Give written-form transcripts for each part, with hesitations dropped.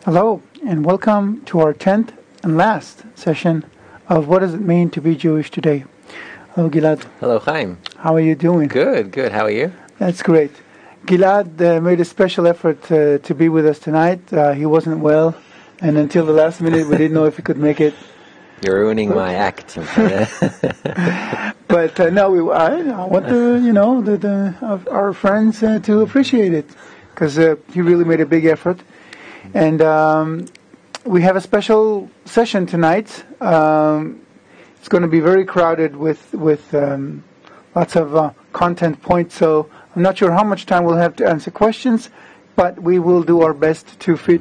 Hello, and welcome to our 10th and last session of What Does It Mean to Be Jewish Today? Hello, Gilad. Hello, Chaim. How are you doing? Good. How are you? That's great. Gilad made a special effort to be with us tonight. He wasn't well, and until the last minute we didn't know if he could make it. You're ruining my act. But no, I want our friends to appreciate it, because he really made a big effort. And we have a special session tonight. It's going to be very crowded with lots of content points, so I'm not sure how much time we'll have to answer questions, but we will do our best to fit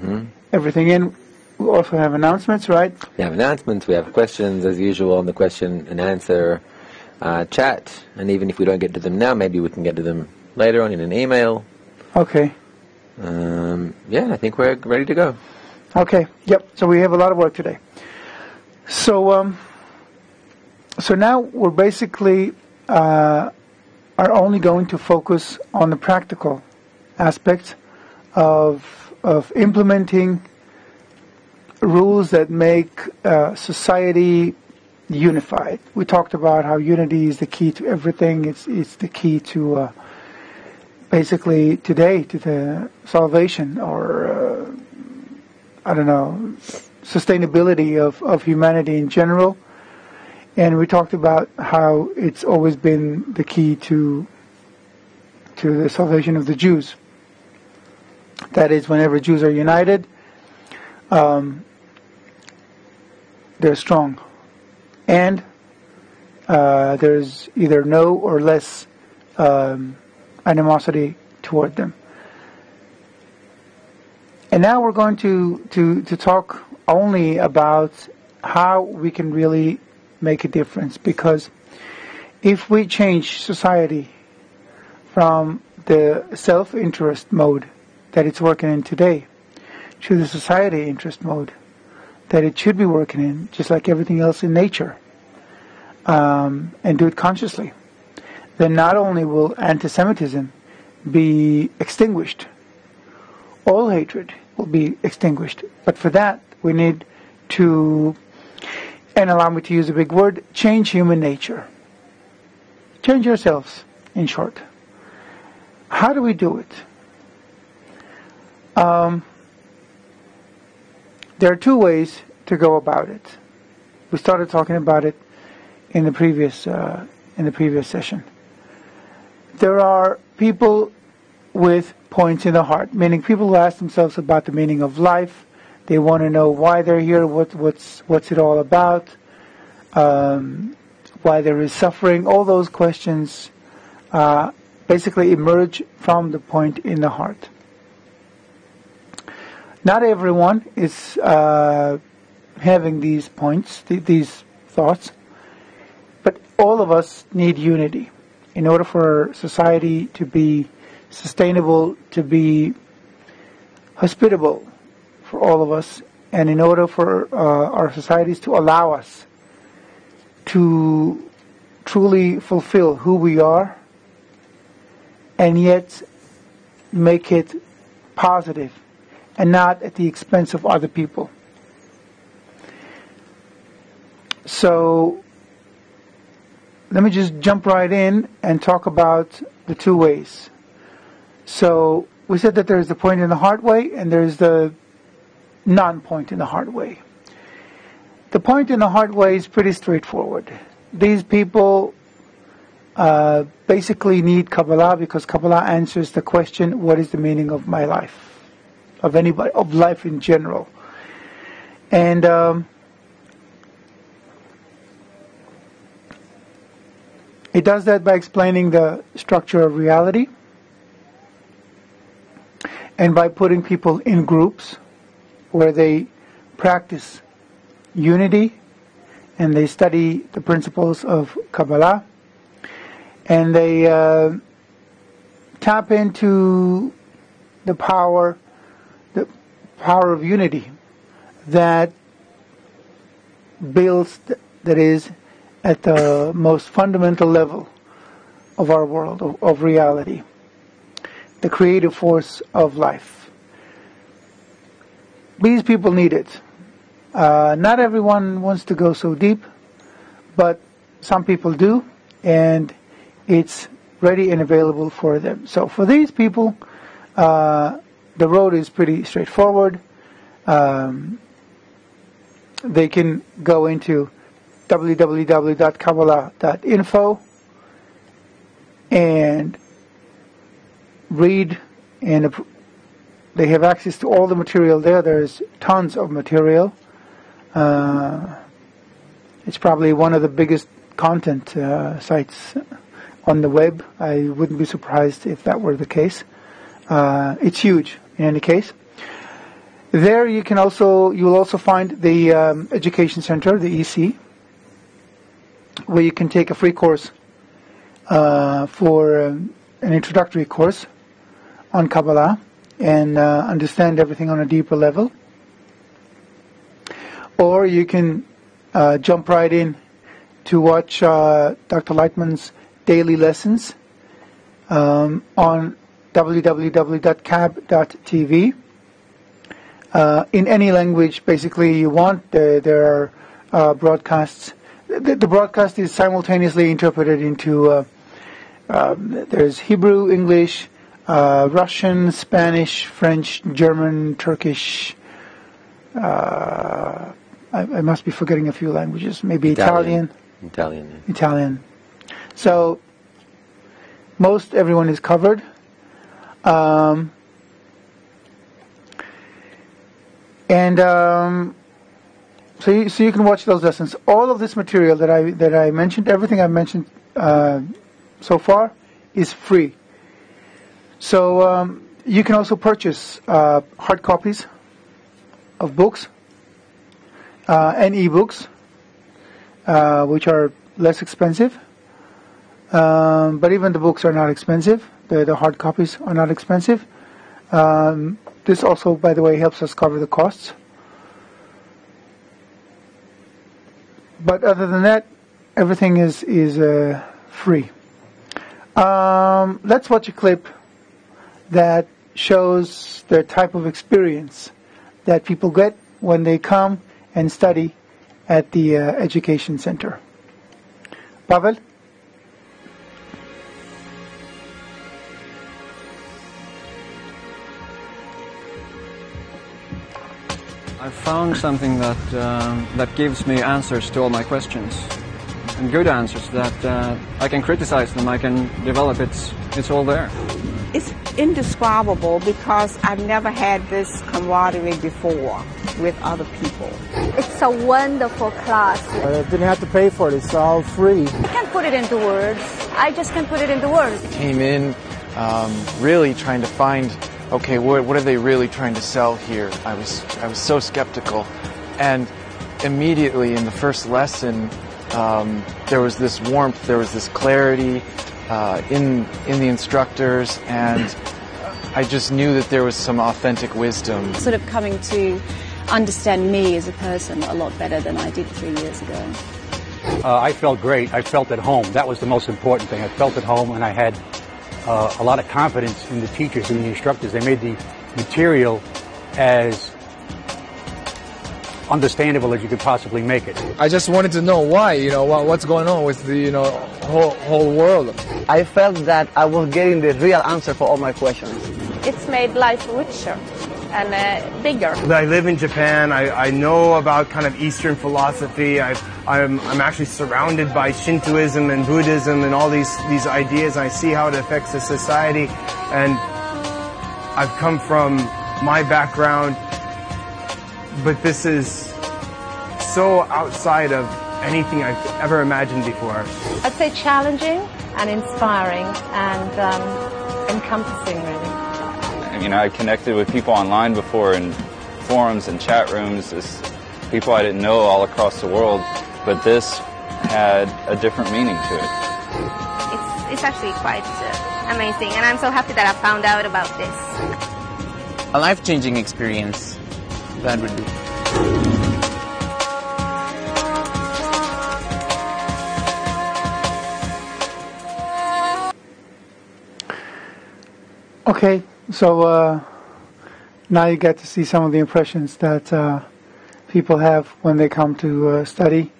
everything in. We also have announcements, right? We have announcements, we have questions as usual on the question and answer chat, and even if we don't get to them now, maybe we can get to them later on in an email. Okay. I think we're ready to go. Okay, yep, so we have a lot of work today. So now we're basically are only going to focus on the practical aspects of implementing rules that make society unified. We talked about how unity is the key to everything. It's the key to basically today to the salvation or sustainability of humanity in general. And we talked about how it's always been the key to the salvation of the Jews. That is, whenever Jews are united, they're strong, and there's either no or less animosity toward them. And now we're going to talk only about how we can really make a difference, because if we change society from the self-interest mode that it's working in today to the society interest mode that it should be working in, just like everything else in nature, and do it consciously, then not only will anti-Semitism be extinguished, all hatred will be extinguished, but for that we need to, and allow me to use a big word, change human nature. Change ourselves, in short. How do we do it? There are two ways to go about it. We started talking about it in the previous session. There are people with points in the heart, meaning people who ask themselves about the meaning of life. They want to know why they're here, what's it all about, why there is suffering. All those questions basically emerge from the point in the heart. Not everyone is having these points, these thoughts, but all of us need unity in order for society to be sustainable, to be hospitable for all of us, and in order for our societies to allow us to truly fulfill who we are and yet make it positive and not at the expense of other people. So let me just jump right in and talk about the two ways. So we said that there's the point in the heart way and there's the non-point in the heart way. The point in the heart way is pretty straightforward. These people basically need Kabbalah, because Kabbalah answers the question, what is the meaning of my life? Of anybody, of life in general. And it does that by explaining the structure of reality and by putting people in groups where they practice unity and they study the principles of Kabbalah and they tap into the power of unity that builds, that is, at the most fundamental level of our world, of reality, the creative force of life. these people need it. Not everyone wants to go so deep, but some people do, and it's ready and available for them. So for these people, the road is pretty straightforward. They can go into www.Kabbalahinfo and read, and they have access to all the material there. There's tons of material. It's probably one of the biggest content sites on the web. I wouldn't be surprised if that were the case. It's huge in any case. There you will also find the Education Center, the EC, where you can take a free course for an introductory course on Kabbalah and understand everything on a deeper level. Or you can jump right in to watch Dr. Lightman's daily lessons on www.cab.tv. In any language, basically, you want. There are broadcasts. The broadcast is simultaneously interpreted into there's Hebrew, English, Russian, Spanish, French, German, Turkish. I must be forgetting a few languages. Maybe Italian. Italian. So most everyone is covered. So you can watch those lessons. All of this material that I mentioned, everything I've mentioned so far, is free. So you can also purchase hard copies of books and e-books, which are less expensive. But even the books are not expensive. The hard copies are not expensive. This also, by the way, helps us cover the costs. But other than that, everything is free. Let's watch a clip that shows the type of experience that people get when they come and study at the Education Center. Pavel? I found something that gives me answers to all my questions, and good answers that I can criticize them, I can develop. It's all there. It's indescribable because I've never had this camaraderie before with other people. It's a wonderful class. I didn't have to pay for it. It's all free. I can't put it into words. I just can't put it into words. Came in really trying to find, okay, what are they really trying to sell here? I was so skeptical, and immediately in the first lesson there was this warmth, there was this clarity in the instructors, and I just knew that there was some authentic wisdom. Sort of coming to understand me as a person a lot better than I did 3 years ago. I felt great. I felt at home. That was the most important thing. I felt at home, and I had a lot of confidence in the teachers and the instructors. They made the material as understandable as you could possibly make it. I just wanted to know why, what's going on with the, whole world. I felt that I was getting the real answer for all my questions. It's made life richer and bigger. I live in Japan. I know about kind of Eastern philosophy. I'm actually surrounded by Shintoism and Buddhism and all these ideas. And I see how it affects the society. And I've come from my background, but this is so outside of anything I've ever imagined before. I'd say challenging and inspiring and encompassing, really. I connected with people online before in forums and chat rooms, people I didn't know all across the world, but this had a different meaning to it. It's actually quite amazing, and I'm so happy that I found out about this. A life-changing experience, that would be. Okay, so now you get to see some of the impressions that people have when they come to study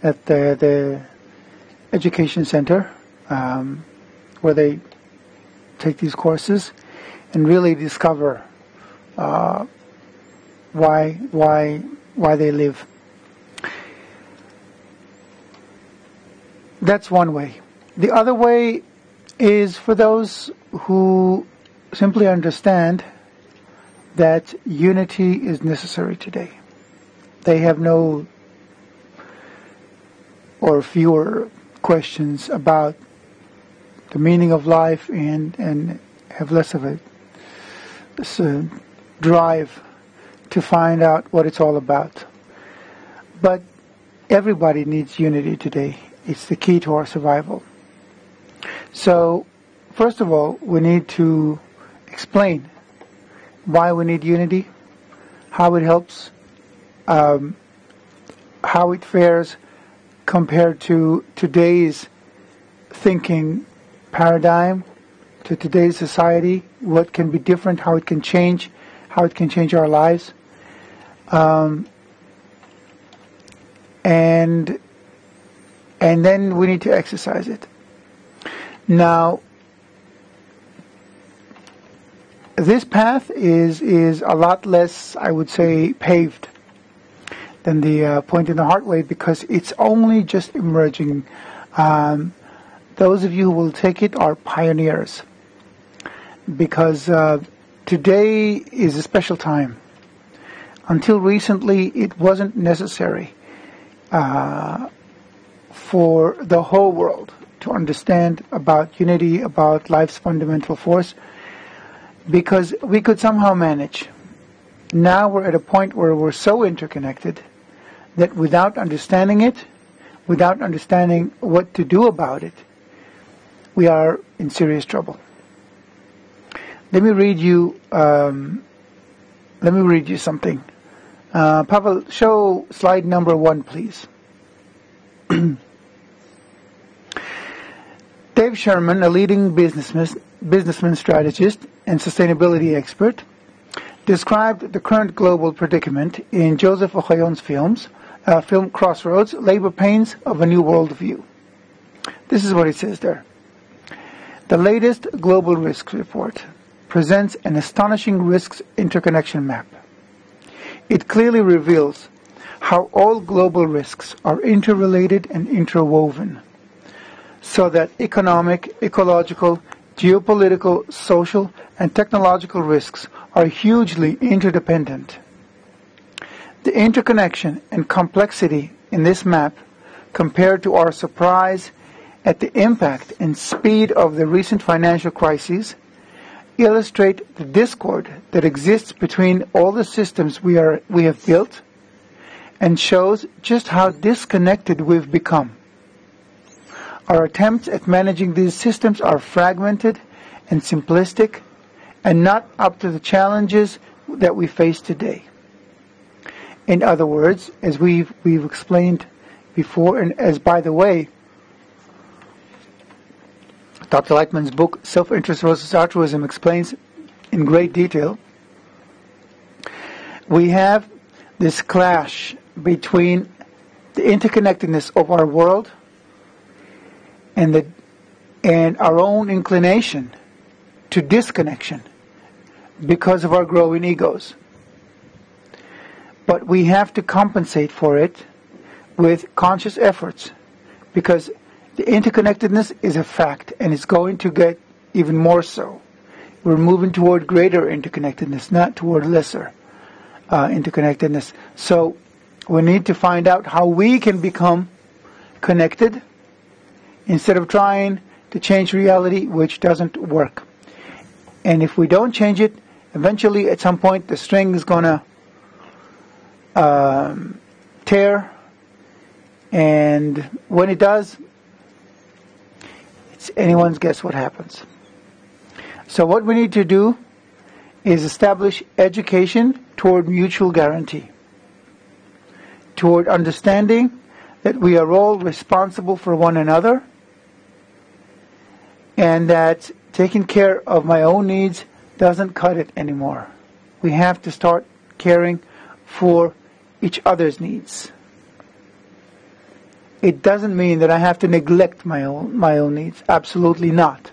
at the education center, where they take these courses and really discover why they live. That's one way. The other way is for those who simply understand that unity is necessary today. They have no or fewer questions about the meaning of life and have less of this drive to find out what it's all about. But everybody needs unity today. It's the key to our survival. So, first of all, we need to explain why we need unity, how it helps, how it fares compared to today's thinking paradigm, to today's society, what can be different, how it can change our lives. And then we need to exercise it. Now, this path is a lot less, I would say, paved than the Point in the Heart way, because it's only just emerging. Those of you who will take it are pioneers, because today is a special time. Until recently, it wasn't necessary for the whole world to understand about unity, about life's fundamental force, because we could somehow manage. Now we're at a point where we're so interconnected that without understanding it, without understanding what to do about it, we are in serious trouble. Let me read you something. Pavel, show slide number 1, please. Dave Sherman, a leading businessman strategist and sustainability expert, described the current global predicament in Joseph Okhayon's film Crossroads, Labor Pains of a New World View. This is what he says there. The latest global risks report presents an astonishing risks interconnection map. It clearly reveals how all global risks are interrelated and interwoven, so that economic, ecological, geopolitical, social, and technological risks are hugely interdependent. The interconnection and complexity in this map, compared to our surprise at the impact and speed of the recent financial crises, illustrate the discord that exists between all the systems we have built, and shows just how disconnected we've become. Our attempts at managing these systems are fragmented and simplistic, and not up to the challenges that we face today. In other words, as we've explained before, and as, by the way, Dr. Lightman's book, Self-Interest versus Altruism, explains in great detail, we have this clash between the interconnectedness of our world and our own inclination to disconnection because of our growing egos. But we have to compensate for it with conscious efforts, because the interconnectedness is a fact, and it's going to get even more so. We're moving toward greater interconnectedness, not toward lesser interconnectedness. So we need to find out how we can become connected instead of trying to change reality, which doesn't work. And if we don't change it, eventually at some point the string is going to tear, and when it does, it's anyone's guess what happens. So what we need to do is establish education toward mutual guarantee, toward understanding that we are all responsible for one another, and that taking care of my own needs doesn't cut it anymore. we have to start caring for each other's needs. It doesn't mean that I have to neglect my own needs. Absolutely not.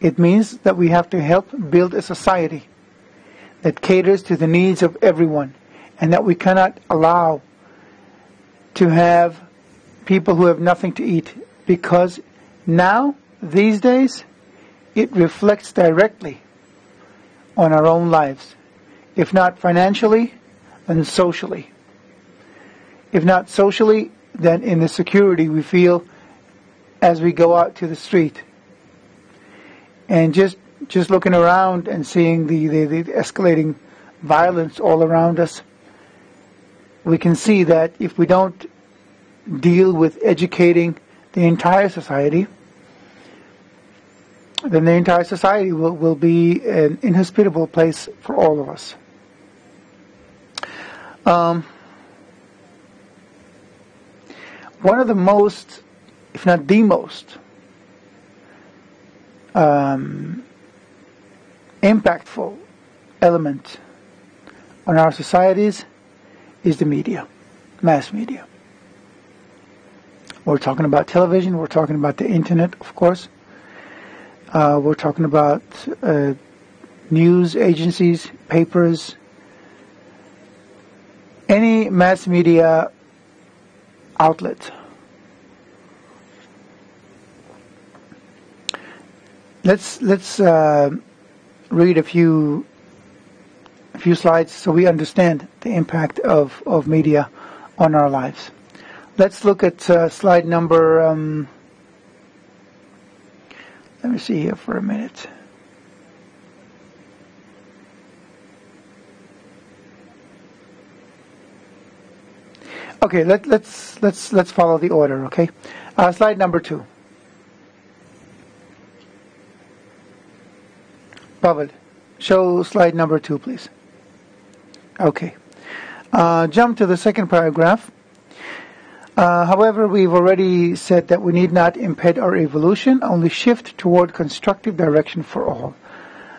It means that we have to help build a society that caters to the needs of everyone, and that we cannot allow to have people who have nothing to eat, because now, these days, it reflects directly on our own lives. If not financially, then socially. If not socially, then in the security we feel as we go out to the street. And just looking around and seeing the escalating violence all around us, we can see that if we don't deal with educating the entire society, then the entire society will be an inhospitable place for all of us. One of the most, if not the most, impactful element on our societies is the media, mass media. We're talking about television, we're talking about the internet, of course. We're talking about news agencies, papers, any mass media outlet. Let's read a few slides so we understand the impact of media on our lives. Let's look at slide number. Let me see here for a minute. Okay, let's follow the order. Okay, slide number 2. Pavel, show slide number 2, please. Okay, jump to the second paragraph. However, we've already said that we need not impede our evolution, only shift toward constructive direction for all.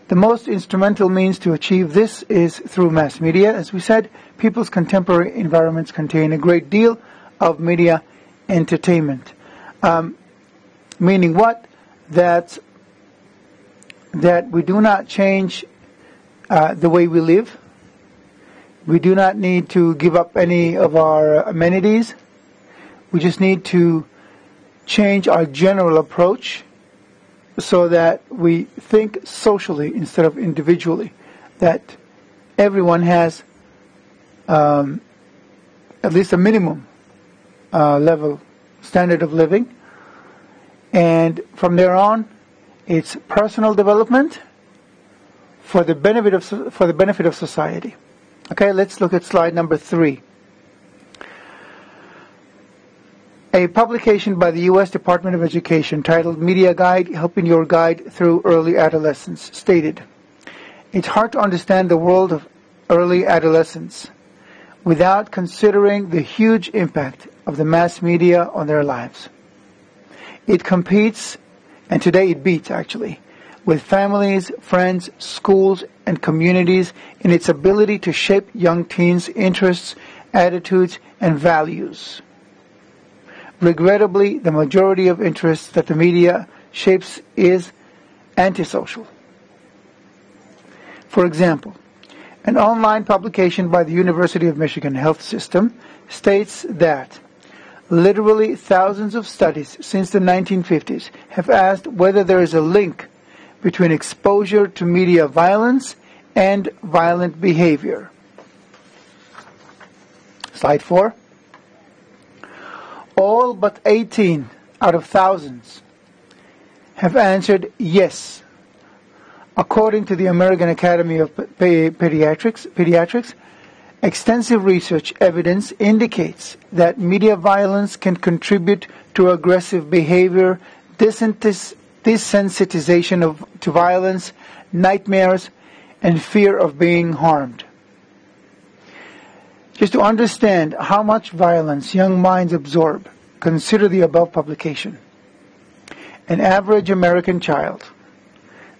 The most instrumental means to achieve this is through mass media. As we said, people's contemporary environments contain a great deal of media entertainment. Meaning what? That we do not change the way we live. We do not need to give up any of our amenities. We just need to change our general approach so that we think socially instead of individually, that everyone has at least a minimum level standard of living, and from there on it's personal development for the benefit of society. Okay, let's look at slide number 3. A publication by the U.S. Department of Education titled Media Guide, Helping Your Guide Through Early Adolescence, stated, "It's hard to understand the world of early adolescence without considering the huge impact of the mass media on their lives. It competes, and today it beats actually, with families, friends, schools, and communities in its ability to shape young teens' interests, attitudes, and values. Regrettably, the majority of interests that the media shapes is antisocial. For example, an online publication by the University of Michigan Health System states that literally thousands of studies since the 1950s have asked whether there is a link between exposure to media violence and violent behavior. Slide 4. All but 18 out of thousands have answered yes. According to the American Academy of Pediatrics, extensive research evidence indicates that media violence can contribute to aggressive behavior, desensitization to violence, nightmares, and fear of being harmed. Just to understand how much violence young minds absorb, consider the above publication. An average American child,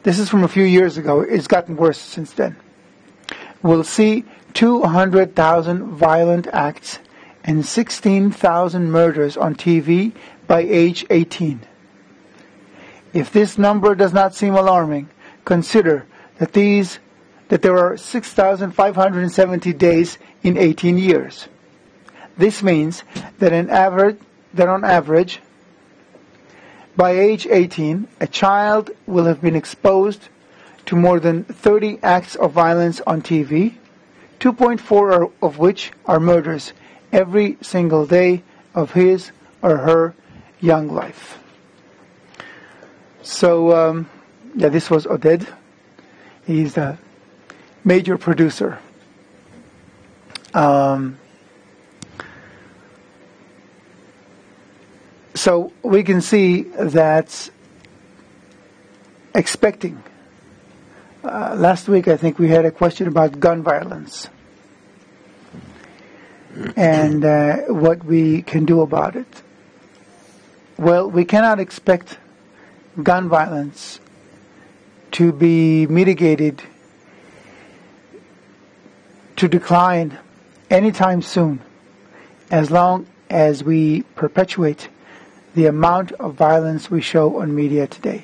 this is from a few years ago, it's gotten worse since then. will see 200,000 violent acts and 16,000 murders on TV by age 18. If this number does not seem alarming, consider that there are 6,570 days in 18 years. This means that on average, by age 18, a child will have been exposed to more than 30 acts of violence on TV, 2.4 of which are murders, every single day of his or her young life. So, this was Oded. He's the major producer. So we can see that expecting. Last week I think we had a question about gun violence and what we can do about it. Well, we cannot expect gun violence to be mitigated, to decline anytime soon, as long as we perpetuate the amount of violence we show on media today.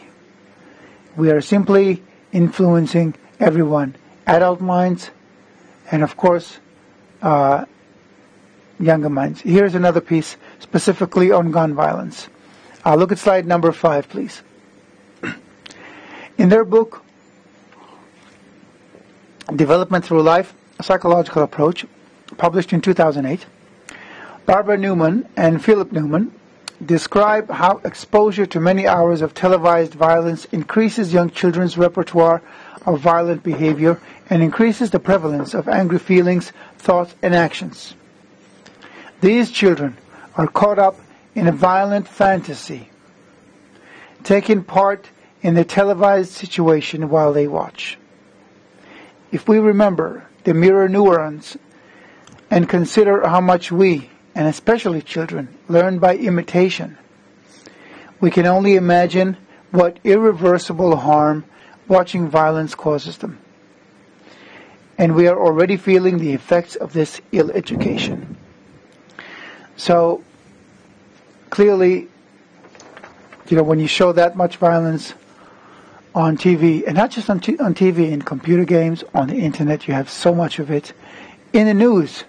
We are simply influencing everyone, adult minds, and of course, younger minds. Here's another piece specifically on gun violence. Look at slide number 5, please. In their book, Development Through Life, a Psychological Approach, published in 2008, Barbara Newman and Philip Newman describe how exposure to many hours of televised violence increases young children's repertoire of violent behavior and increases the prevalence of angry feelings, thoughts, and actions. These children are caught up in a violent fantasy, taking part in the televised situation while they watch. If we remember the mirror neurons and consider how much we, and especially children, learn by imitation, we can only imagine what irreversible harm watching violence causes them. And we are already feeling the effects of this ill education. So, clearly, when you show that much violence on TV, and not just on TV, in computer games, on the internet, you have so much of it. In the news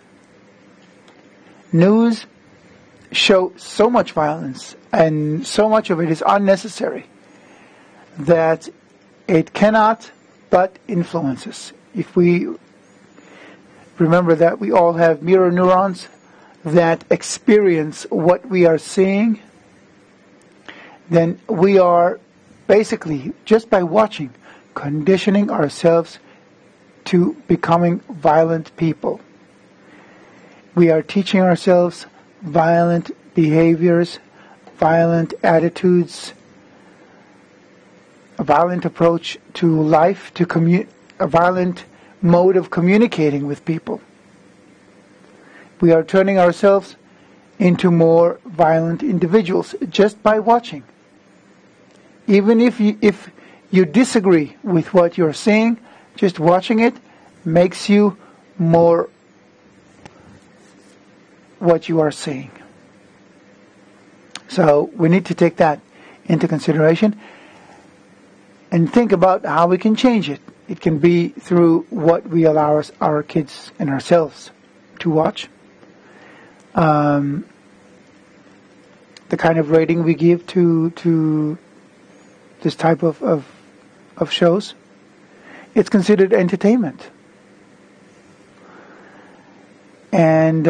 show so much violence, and so much of it is unnecessary, that it cannot but influence us. If we remember that we all have mirror neurons that experience what we are seeing, then we are basically, just by watching, conditioning ourselves to becoming violent people. We are teaching ourselves violent behaviors, violent attitudes, a violent approach to life, a violent mode of communicating with people. We are turning ourselves into more violent individuals just by watching. Even if you disagree with what you're seeing, just watching it makes you more what you are seeing. So we need to take that into consideration and think about how we can change it. It can be through what we allow our kids and ourselves to watch. The kind of rating we give to this type of shows. It's considered entertainment. And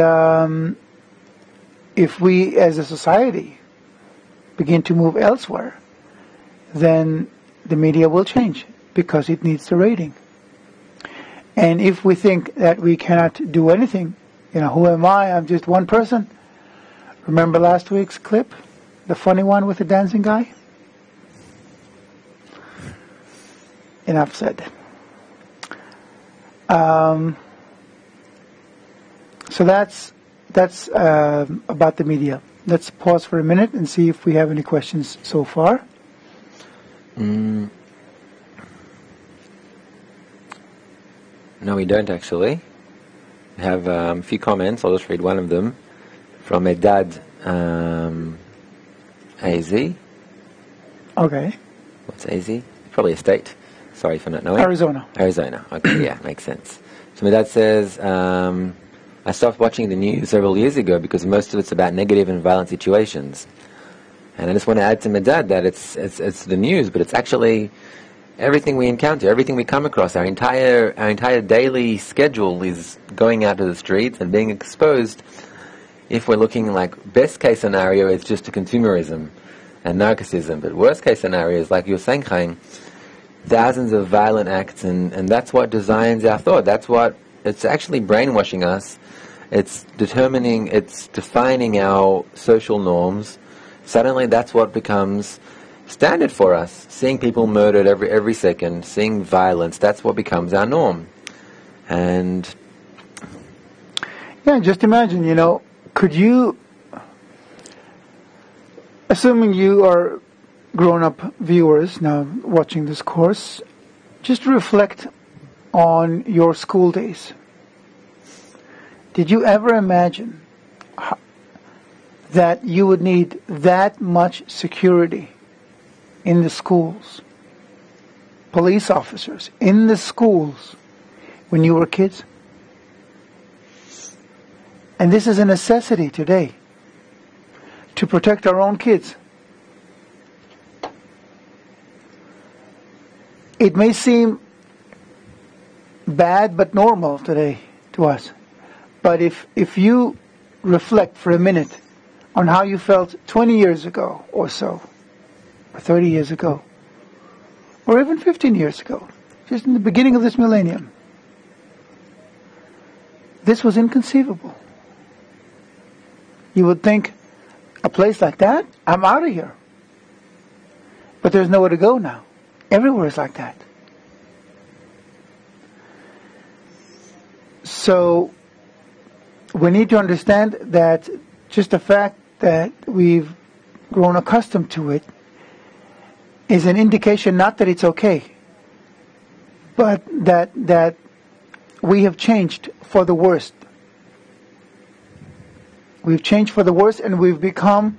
if we as a society begin to move elsewhere, then the media will change because it needs the rating. And if we think that we cannot do anything, who am I? I'm just one person. Remember last week's clip? The funny one with the dancing guy? Enough said. So that's about the media. Let's pause for a minute and see if we have any questions so far. No, we don't actually. We have a few comments. I'll just read one of them from Edad AZ. Okay. What's AZ? Probably a state. Sorry for not knowing. Arizona. Arizona. Okay, yeah, makes sense. So my dad says, I stopped watching the news several years ago because most of it's about negative and violent situations. And I just want to add to my dad that it's the news, but it's actually everything we encounter, everything we come across. Our entire daily schedule is going out to the streets and being exposed. If we're looking like best case scenario, it's just to consumerism and narcissism. But worst case scenario is, like you were saying, Chaim, thousands of violent acts, and that's what designs our thought. That's what, it's actually brainwashing us. It's defining our social norms. Suddenly that's what becomes standard for us. Seeing people murdered every second, seeing violence, that's what becomes our norm. And yeah, just imagine, could you, assuming you are grown-up viewers now watching this course, just reflect on your school days. Did you ever imagine that you would need that much security in the schools, police officers in the schools when you were kids? And this is a necessity today to protect our own kids. It may seem bad but normal today to us. But if you reflect for a minute on how you felt 20 years ago or so, or 30 years ago, or even 15 years ago, just in the beginning of this millennium, this was inconceivable. You would think, a place like that? I'm out of here. But there's nowhere to go now. Everywhere is like that. So we need to understand that just the fact that we've grown accustomed to it is an indication not that it's okay, but that we have changed for the worst. We've changed for the worst, and we've become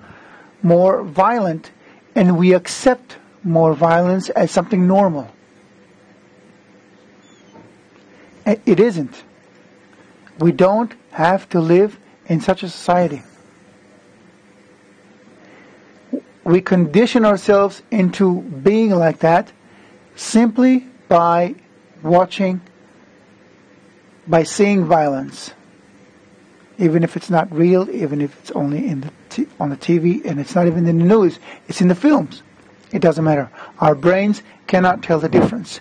more violent, and we accept more violence as something normal. It isn't. We don't have to live in such a society. We condition ourselves into being like that simply by watching, by seeing violence. Even if it's not real, even if it's only on the TV, and it's not even in the news, it's in the films. It doesn't matter. Our brains cannot tell the difference.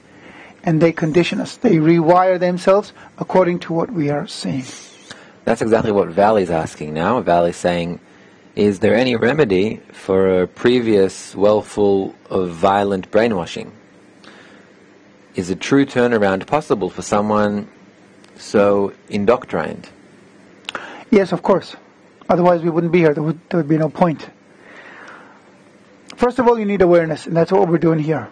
And they condition us. They rewire themselves according to what we are seeing. That's exactly what Valley's asking now. Valley's saying, is there any remedy for a previous well full of violent brainwashing? Is a true turnaround possible for someone so indoctrined? Yes, of course. Otherwise we wouldn't be here. There would be no point. First of all, you need awareness, and that's what we're doing here.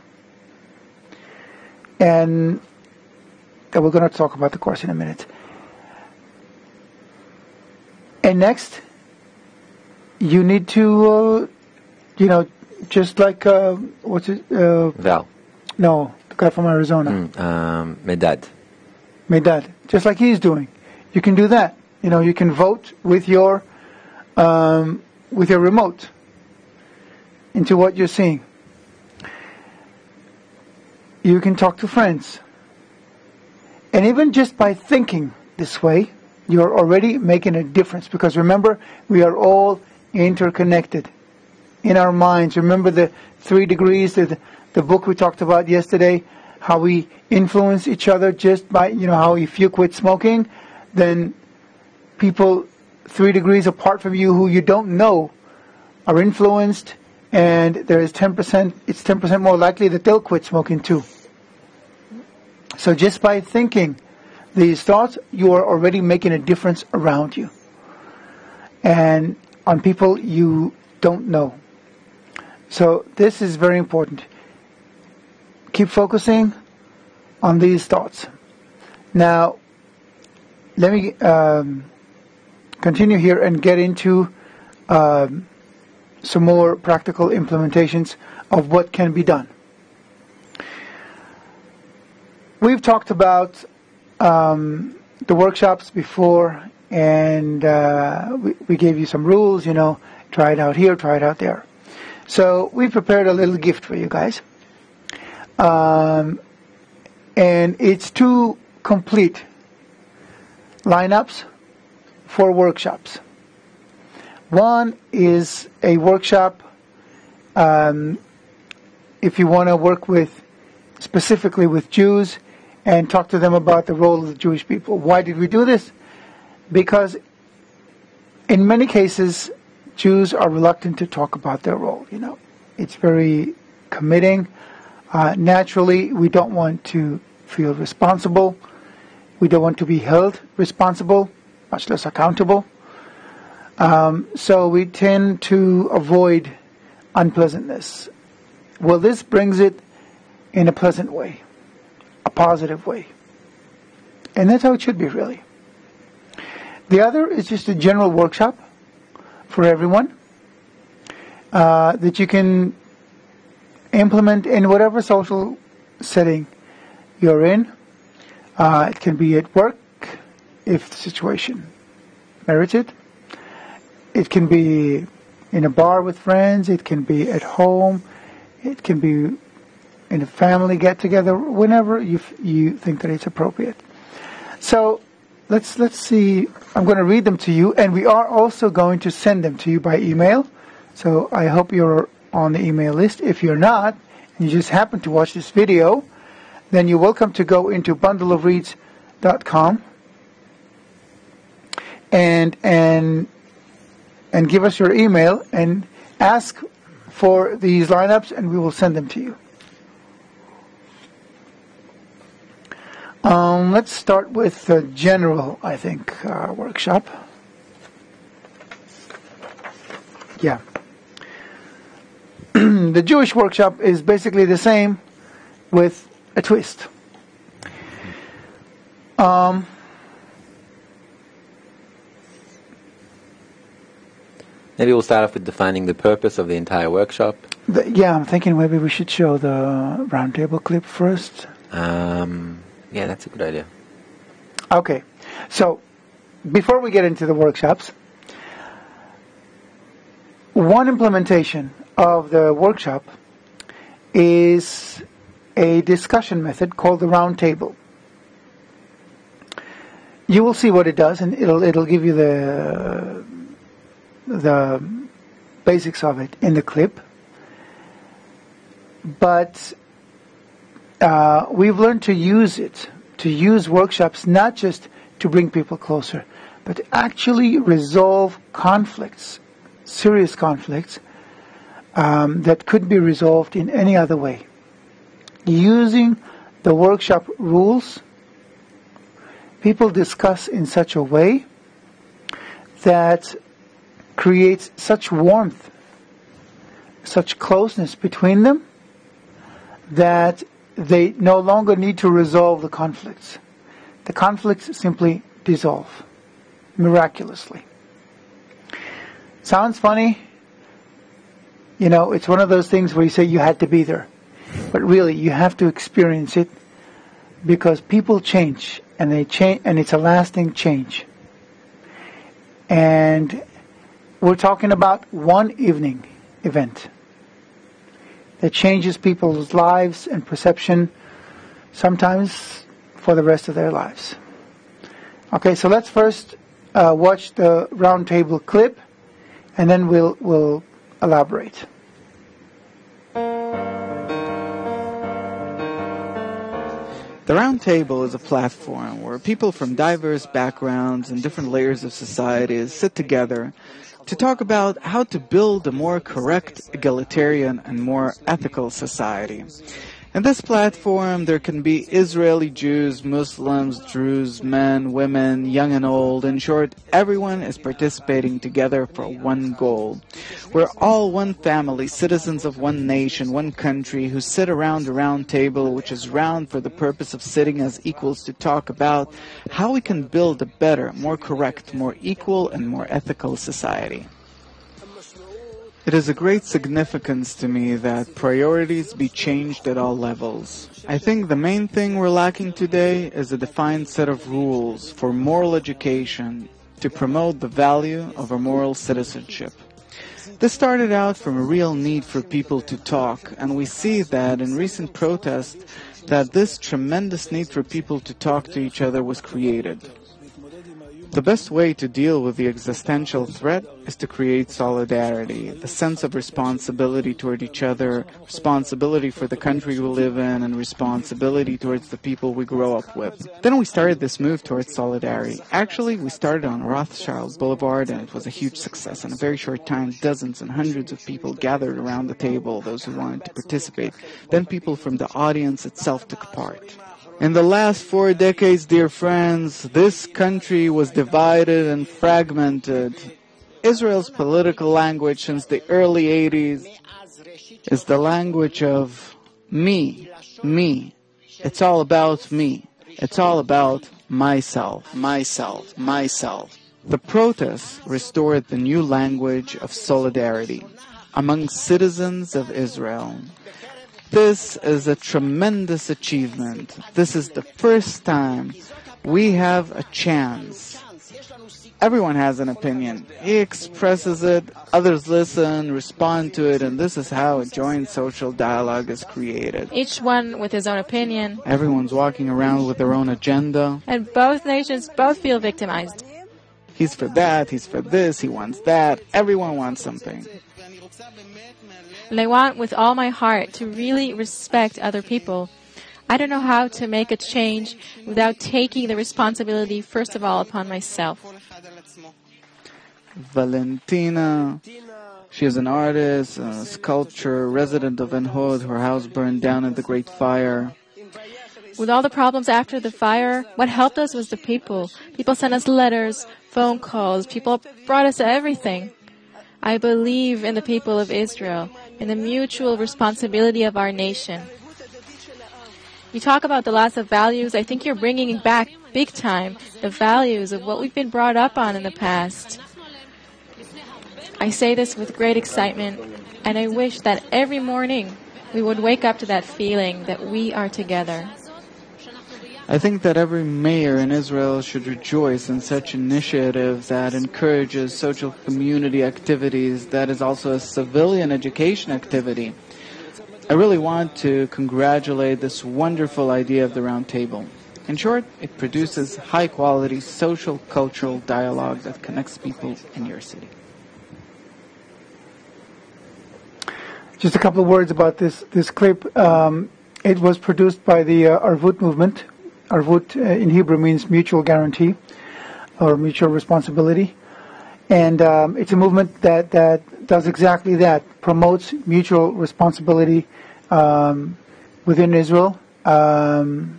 And we're going to talk about the course in a minute. And next, you need to, just like, what's it? Val. No, the guy from Arizona. Medad. Medad. Just like he's doing. You can do that. You can vote with your remote into what you're seeing. You can talk to friends. And even just by thinking this way, you're already making a difference. Because remember, we are all interconnected in our minds. Remember the 3 degrees, the book we talked about yesterday, how we influence each other just by, how if you quit smoking, then people 3 degrees apart from you who you don't know are influenced, and there is 10%, it's 10% more likely that they'll quit smoking too. So just by thinking these thoughts, you are already making a difference around you. And on people you don't know. So this is very important. Keep focusing on these thoughts. Now, let me continue here and get into some more practical implementations of what can be done. We've talked about the workshops before, and we gave you some rules, try it out here, try it out there. So we prepared a little gift for you guys. And it's 2 complete lineups for workshops. One is a workshop if you want to work specifically with Jews and talk to them about the role of the Jewish people. Why did we do this? Because in many cases, Jews are reluctant to talk about their role. It's very committing. Naturally, we don't want to feel responsible. We don't want to be held responsible, much less accountable. So we tend to avoid unpleasantness. Well, this brings it in a pleasant way, a positive way. And that's how it should be, really. The other is just a general workshop for everyone that you can implement in whatever social setting you're in. It can be at work, if the situation merits it. It can be in a bar with friends. It can be at home. It can be in a family get-together, whenever you think that it's appropriate. So let's see. I'm going to read them to you, and we are also going to send them to you by email. So I hope you're on the email list. If you're not, and you just happen to watch this video, then you're welcome to go into bundleofreads.com and give us your email and ask for these lineups, and we will send them to you. Let's start with the general, I think, workshop. Yeah. The Jewish workshop is basically the same with a twist. Maybe we'll start off with defining the purpose of the entire workshop. I'm thinking maybe we should show the roundtable clip first. Yeah, that's a good idea. Okay, so before we get into the workshops, one implementation of the workshop is a discussion method called the roundtable. You will see what it does, and it'll give you the basics of it in the clip. But we've learned to use workshops not just to bring people closer, but to actually resolve conflicts, serious conflicts, that could be resolved in any other way. Using the workshop rules, people discuss in such a way that creates such warmth, such closeness between them, that they no longer need to resolve the conflicts. The conflicts simply dissolve miraculously. Sounds funny? It's one of those things where you say you had to be there. But really, you have to experience it, because people change, and they change, and it's a lasting change. And we're talking about one evening event that changes people's lives and perception, sometimes for the rest of their lives. Okay, so let's first watch the roundtable clip, and then we'll elaborate. The Round Table is a platform where people from diverse backgrounds and different layers of society sit together to talk about how to build a more correct, egalitarian, and more ethical society. In this platform, there can be Israeli Jews, Muslims, Druze, men, women, young and old. In short, everyone is participating together for one goal. We're all one family, citizens of one nation, one country, who sit around a round table, which is round for the purpose of sitting as equals to talk about how we can build a better, more correct, more equal, and more ethical society. It is a great significance to me that priorities be changed at all levels. I think the main thing we're lacking today is a defined set of rules for moral education to promote the value of a moral citizenship. This started out from a real need for people to talk, and we see that in recent protests that this tremendous need for people to talk to each other was created. The best way to deal with the existential threat is to create solidarity, the sense of responsibility toward each other, responsibility for the country we live in, and responsibility towards the people we grow up with. Then we started this move towards solidarity. Actually, we started on Rothschild Boulevard, and it was a huge success. In a very short time, dozens and hundreds of people gathered around the table, those who wanted to participate. Then people from the audience itself took part. In the last 4 decades, dear friends, this country was divided and fragmented. Israel's political language since the early 80s is the language of me, me. It's all about me. It's all about myself, myself, myself. The protests restored the new language of solidarity among citizens of Israel. This is a tremendous achievement. This is the first time we have a chance. Everyone has an opinion. He expresses it, others listen, respond to it, and this is how a joint social dialogue is created. Each one with his own opinion. Everyone's walking around with their own agenda. And both nations both feel victimized. He's for that, he's for this, he wants that. Everyone wants something. And I want with all my heart to really respect other people. I don't know how to make a change without taking the responsibility, first of all, upon myself. Valentina, she is an artist, a sculptor, resident of En Hod. Her house burned down in the Great Fire. With all the problems after the fire, what helped us was the people. People sent us letters, phone calls. People brought us everything. I believe in the people of Israel, in the mutual responsibility of our nation. You talk about the loss of values. I think you're bringing back big time the values of what we've been brought up on in the past. I say this with great excitement, and I wish that every morning we would wake up to that feeling that we are together. I think that every mayor in Israel should rejoice in such initiatives that encourages social community activities, that is also a civilian education activity. I really want to congratulate this wonderful idea of the round table. In short, it produces high-quality social, cultural dialogue that connects people in your city. Just a couple of words about this clip. It was produced by the Arvut movement. Arvut in Hebrew means mutual guarantee or mutual responsibility. And it's a movement that does exactly that, promotes mutual responsibility within Israel. And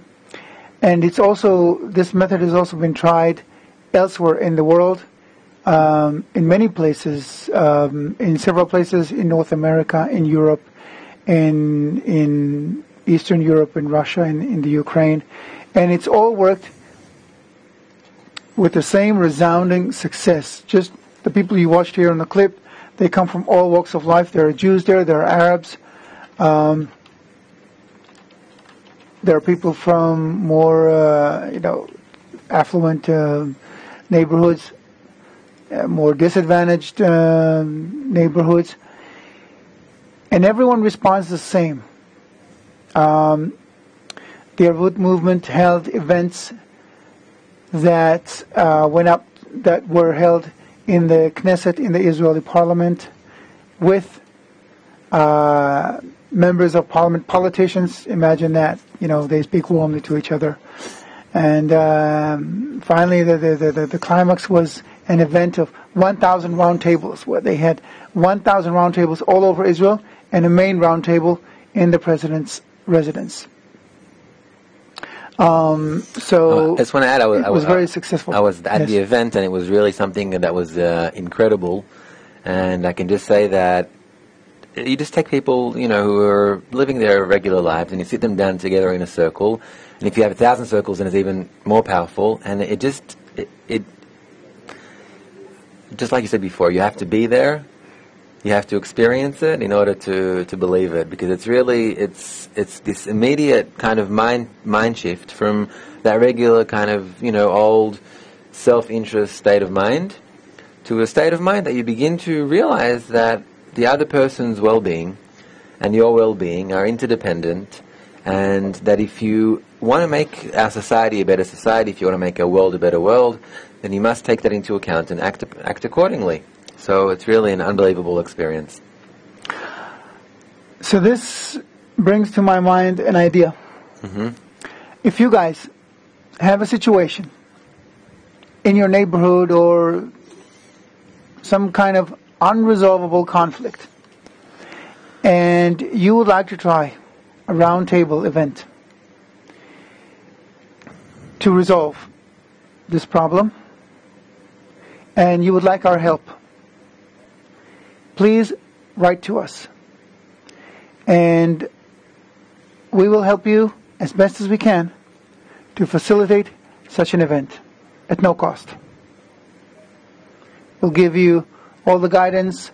it's also, this method has also been tried elsewhere in the world, in many places, in several places in North America, in Europe, in Eastern Europe, in Russia, in the Ukraine. And it's all worked with the same resounding success. Just the people you watched here in the clip, they come from all walks of life. There are Jews there, there are Arabs. There are people from more, affluent neighborhoods, more disadvantaged neighborhoods. And everyone responds the same. The Arvut movement held events that were held in the Knesset, in the Israeli parliament, with members of parliament, politicians. Imagine that, they speak warmly to each other. And finally, the climax was an event of 1,000 round tables, where they had 1,000 round tables all over Israel, and a main round table in the president's residents. So I just want to add, it was very successful. I was at the event, and it was really something that was incredible. And I can just say that you just take people, you know, who are living their regular lives, and you sit them down together in a circle. And if you have 1,000 circles, then it's even more powerful. And it just like you said before, you have to be there. You have to experience it in order to believe it, because it's really it's this immediate kind of mind shift from that regular kind of, you know, old self-interest state of mind to a state of mind that you begin to realize that the other person's well-being and your well-being are interdependent, and that if you want to make our society a better society, if you want to make our world a better world, then you must take that into account and act accordingly. So it's really an unbelievable experience. So this brings to my mind an idea. Mm-hmm. If you guys have a situation in your neighborhood or some kind of unresolvable conflict, and you would like to try a roundtable event to resolve this problem, and you would like our help, please write to us, and we will help you as best as we can to facilitate such an event at no cost. We'll give you all the guidance,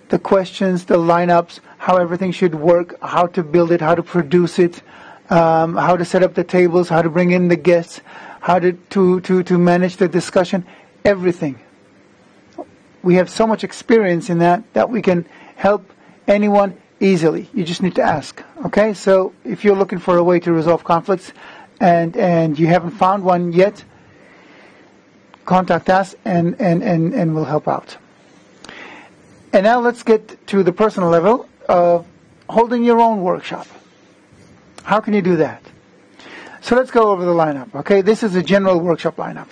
the questions, the lineups, how everything should work, how to build it, how to produce it, how to set up the tables, how to bring in the guests, how to manage the discussion, everything. We have so much experience in that we can help anyone easily. You just need to ask. Okay? So if you're looking for a way to resolve conflicts and you haven't found one yet, contact us and we'll help out. And now let's get to the personal level of holding your own workshop. How can you do that? So let's go over the lineup. Okay? This is a general workshop lineup.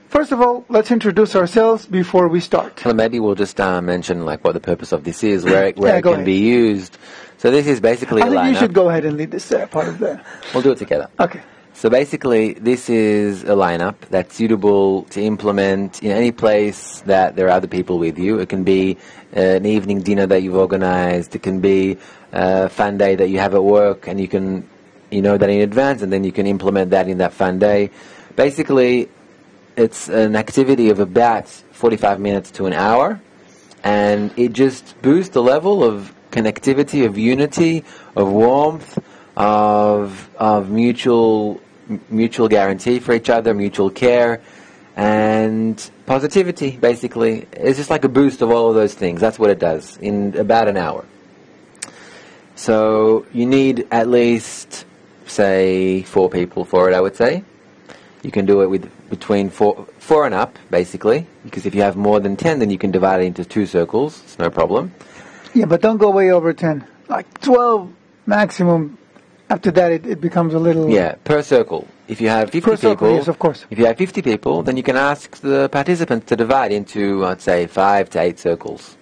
First of all, let's introduce ourselves before we start. Well, maybe we'll just mention like what the purpose of this is, where it can be used. So this is basically a lineup. I think you should go ahead and lead this part of the... We'll do it together. Okay. So basically, this is a lineup that's suitable to implement in any place that there are other people with you. It can be an evening dinner that you've organized. It can be a fun day that you have at work, and you know that in advance, and then you can implement that in that fun day. Basically, it's an activity of about 45 minutes to an hour, and it just boosts the level of connectivity, of unity, of warmth, of mutual guarantee for each other, mutual care, and positivity, basically. It's just like a boost of all of those things. That's what it does in about an hour. So you need at least, say, 4 people for it, I would say. You can do it with between 4 and up, basically, because if you have more than 10, then you can divide it into 2 circles. It's no problem. Yeah, but don't go way over 10. Like 12 maximum. After that, it becomes a little... Yeah, per circle. If you have 50 people, yes, of course. If you have 50 people, then you can ask the participants to divide into, let's say, 5 to 8 circles.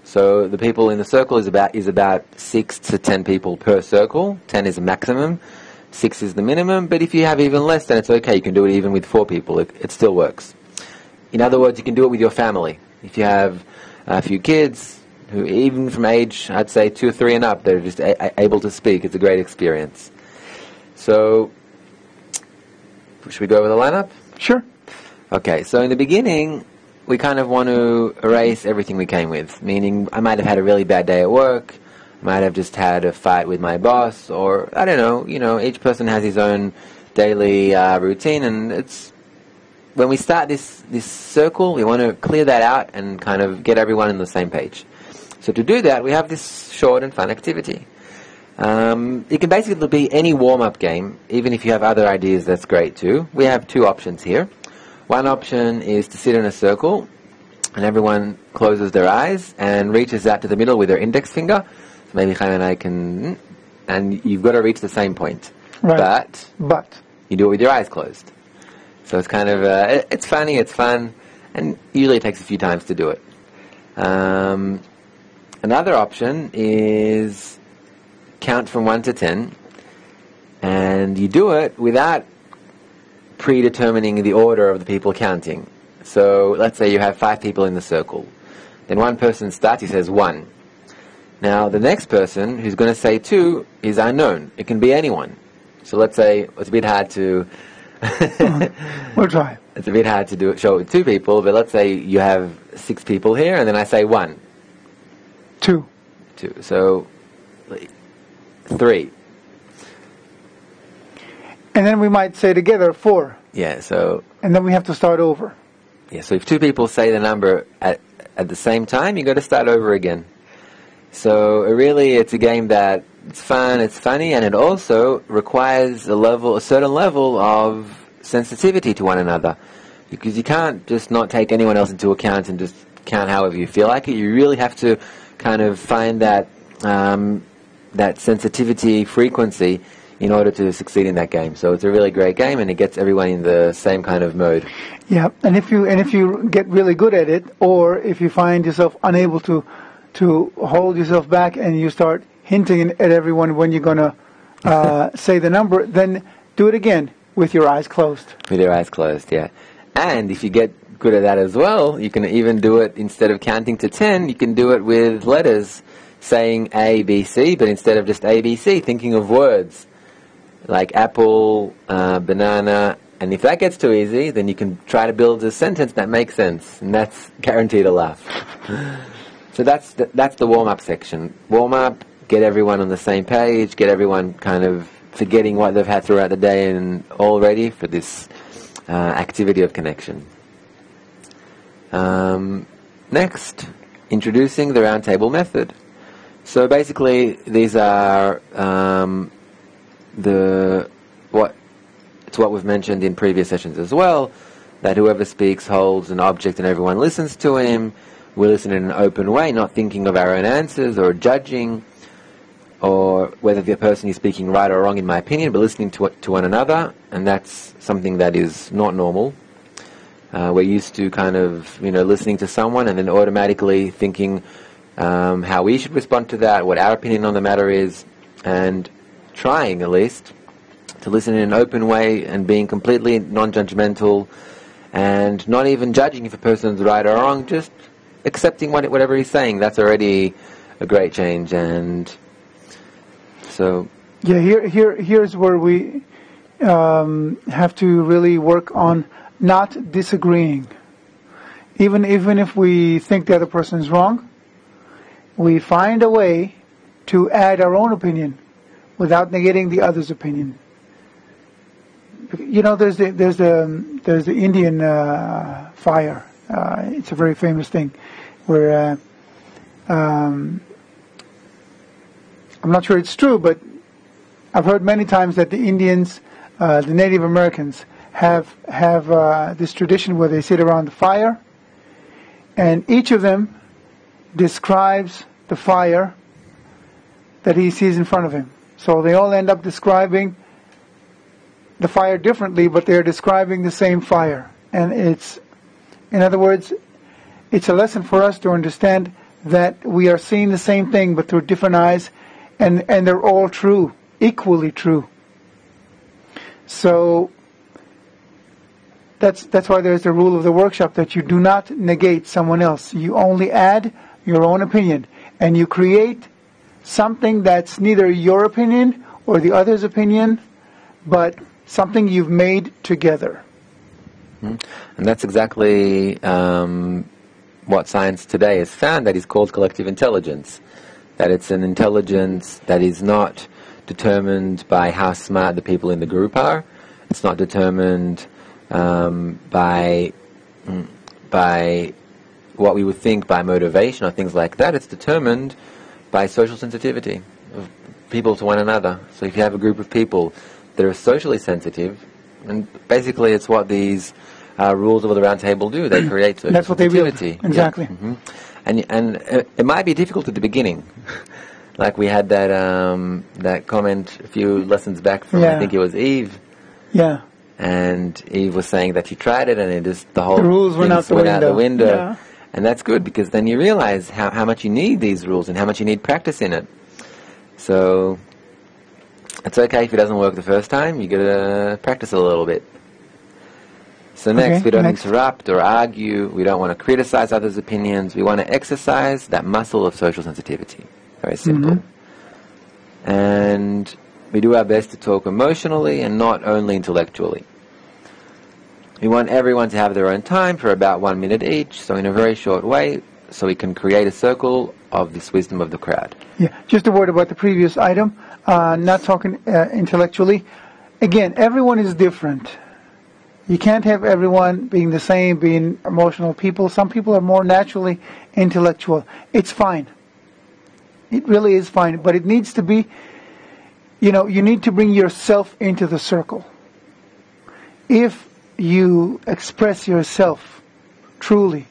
So the people in the circle is about 6 to 10 people per circle. 10 is the maximum. 6 is the minimum, but if you have even less, then it's okay. You can do it even with 4 people. It still works. In other words, you can do it with your family. If you have a few kids, who even from age, I'd say 2 or 3 and up, they're just able to speak. It's a great experience. So, should we go over the lineup? Sure. Okay, so in the beginning, we kind of want to erase everything we came with, meaning I might have had a really bad day at work, might have just had a fight with my boss, or I don't know, each person has his own daily routine, and it's when we start this circle, we want to clear that out and kind of get everyone on the same page. So to do that, we have this short and fun activity. It can basically be any warm-up game, even if you have other ideas, that's great too. We have 2 options here. One option is to sit in a circle, and everyone closes their eyes and reaches out to the middle with their index finger. Maybe Chaim and I can, and you've got to reach the same point. Right. But you do it with your eyes closed. So it's kind of, it's funny, it's fun, and usually it takes a few times to do it. Another option is count from 1 to 10, and you do it without predetermining the order of the people counting. So let's say you have 5 people in the circle. Then one person starts, he says 1. Now the next person who's going to say 2 is unknown. It can be anyone. So let's say it's a bit hard to we'll try. It's a bit hard to show it with 2 people, but let's say you have 6 people here, and then I say 1. 2. So 3. And then we might say together 4. Yeah, so... And then we have to start over. Yeah, so if 2 people say the number at the same time, you got to start over again. So really, it's a game that it's fun, it's funny, and it also requires a certain level of sensitivity to one another, because you can't just not take anyone else into account and just count however you feel like it. You really have to kind of find that that sensitivity frequency in order to succeed in that game. So it's a really great game, and it gets everyone in the same kind of mode. Yeah, and if you get really good at it, or if you find yourself unable to hold yourself back and you start hinting at everyone when you're going to say the number, then do it again with your eyes closed. With your eyes closed, yeah. And if you get good at that as well, you can even do it, instead of counting to 10, you can do it with letters, saying A, B, C, but instead of just A, B, C, thinking of words like apple, banana, and if that gets too easy, then you can try to build a sentence that makes sense, and that's guaranteed a laugh. So that's the warm-up section. Warm-up, get everyone on the same page, get everyone kind of forgetting what they've had throughout the day and all ready for this activity of connection. Next, introducing the roundtable method. So basically, these are what we've mentioned in previous sessions as well, that whoever speaks holds an object and everyone listens to him. We listen in an open way, not thinking of our own answers or judging, or whether the person is speaking right or wrong, in my opinion, but listening to one another, and that's something that is not normal. We're used to kind of, listening to someone and then automatically thinking how we should respond to that, what our opinion on the matter is, and trying, at least, to listen in an open way and being completely non-judgmental and not even judging if a person's right or wrong, just accepting whatever he's saying. That's already a great change. And so... Yeah, here's where we have to really work on not disagreeing. Even if we think the other person is wrong, we find a way to add our own opinion without negating the other's opinion. There's the Indian fire. It's a very famous thing, where I'm not sure it's true, but I've heard many times that the Indians, the Native Americans, have this tradition where they sit around the fire, and each of them describes the fire that he sees in front of him. So they all end up describing the fire differently, but they're describing the same fire. And in other words, it's a lesson for us to understand that we are seeing the same thing, but through different eyes, and they're all true, equally true. So that's why there's the rule of the workshop, that you do not negate someone else. You only add your own opinion, and you create something that's neither your opinion or the other's opinion, but something you've made together. And that's exactly what science today has found, that is called collective intelligence. That it's an intelligence that is not determined by how smart the people in the group are. It's not determined by what we would think by motivation or things like that. It's determined by social sensitivity of people to one another. So if you have a group of people that are socially sensitive, and basically it's what these rules of the round table do. They create social That's what they sensitivity. build. Exactly. Yeah. Mm-hmm. And it might be difficult at the beginning. Like we had that comment a few lessons back from, I think it was Eve. Yeah. And Eve was saying that she tried it, and the rules went out the window. Yeah. And that's good, because then you realize how much you need these rules and how much you need practice in it. So It's okay if it doesn't work the first time. You got to practice it a little bit. So next, we don't interrupt or argue. We don't want to criticize others' opinions. We want to exercise that muscle of social sensitivity. Very simple. And we do our best to talk emotionally and not only intellectually. We want everyone to have their own time for about 1 minute each, so in a very short way, so we can create a circle of this wisdom of the crowd. Yeah, just a word about the previous item, not talking intellectually. Again, everyone is different. You can't have everyone being the same, being emotional people. Some people are more naturally intellectual. It's fine. It really is fine, but it needs to be, you need to bring yourself into the circle. If you express yourself truly,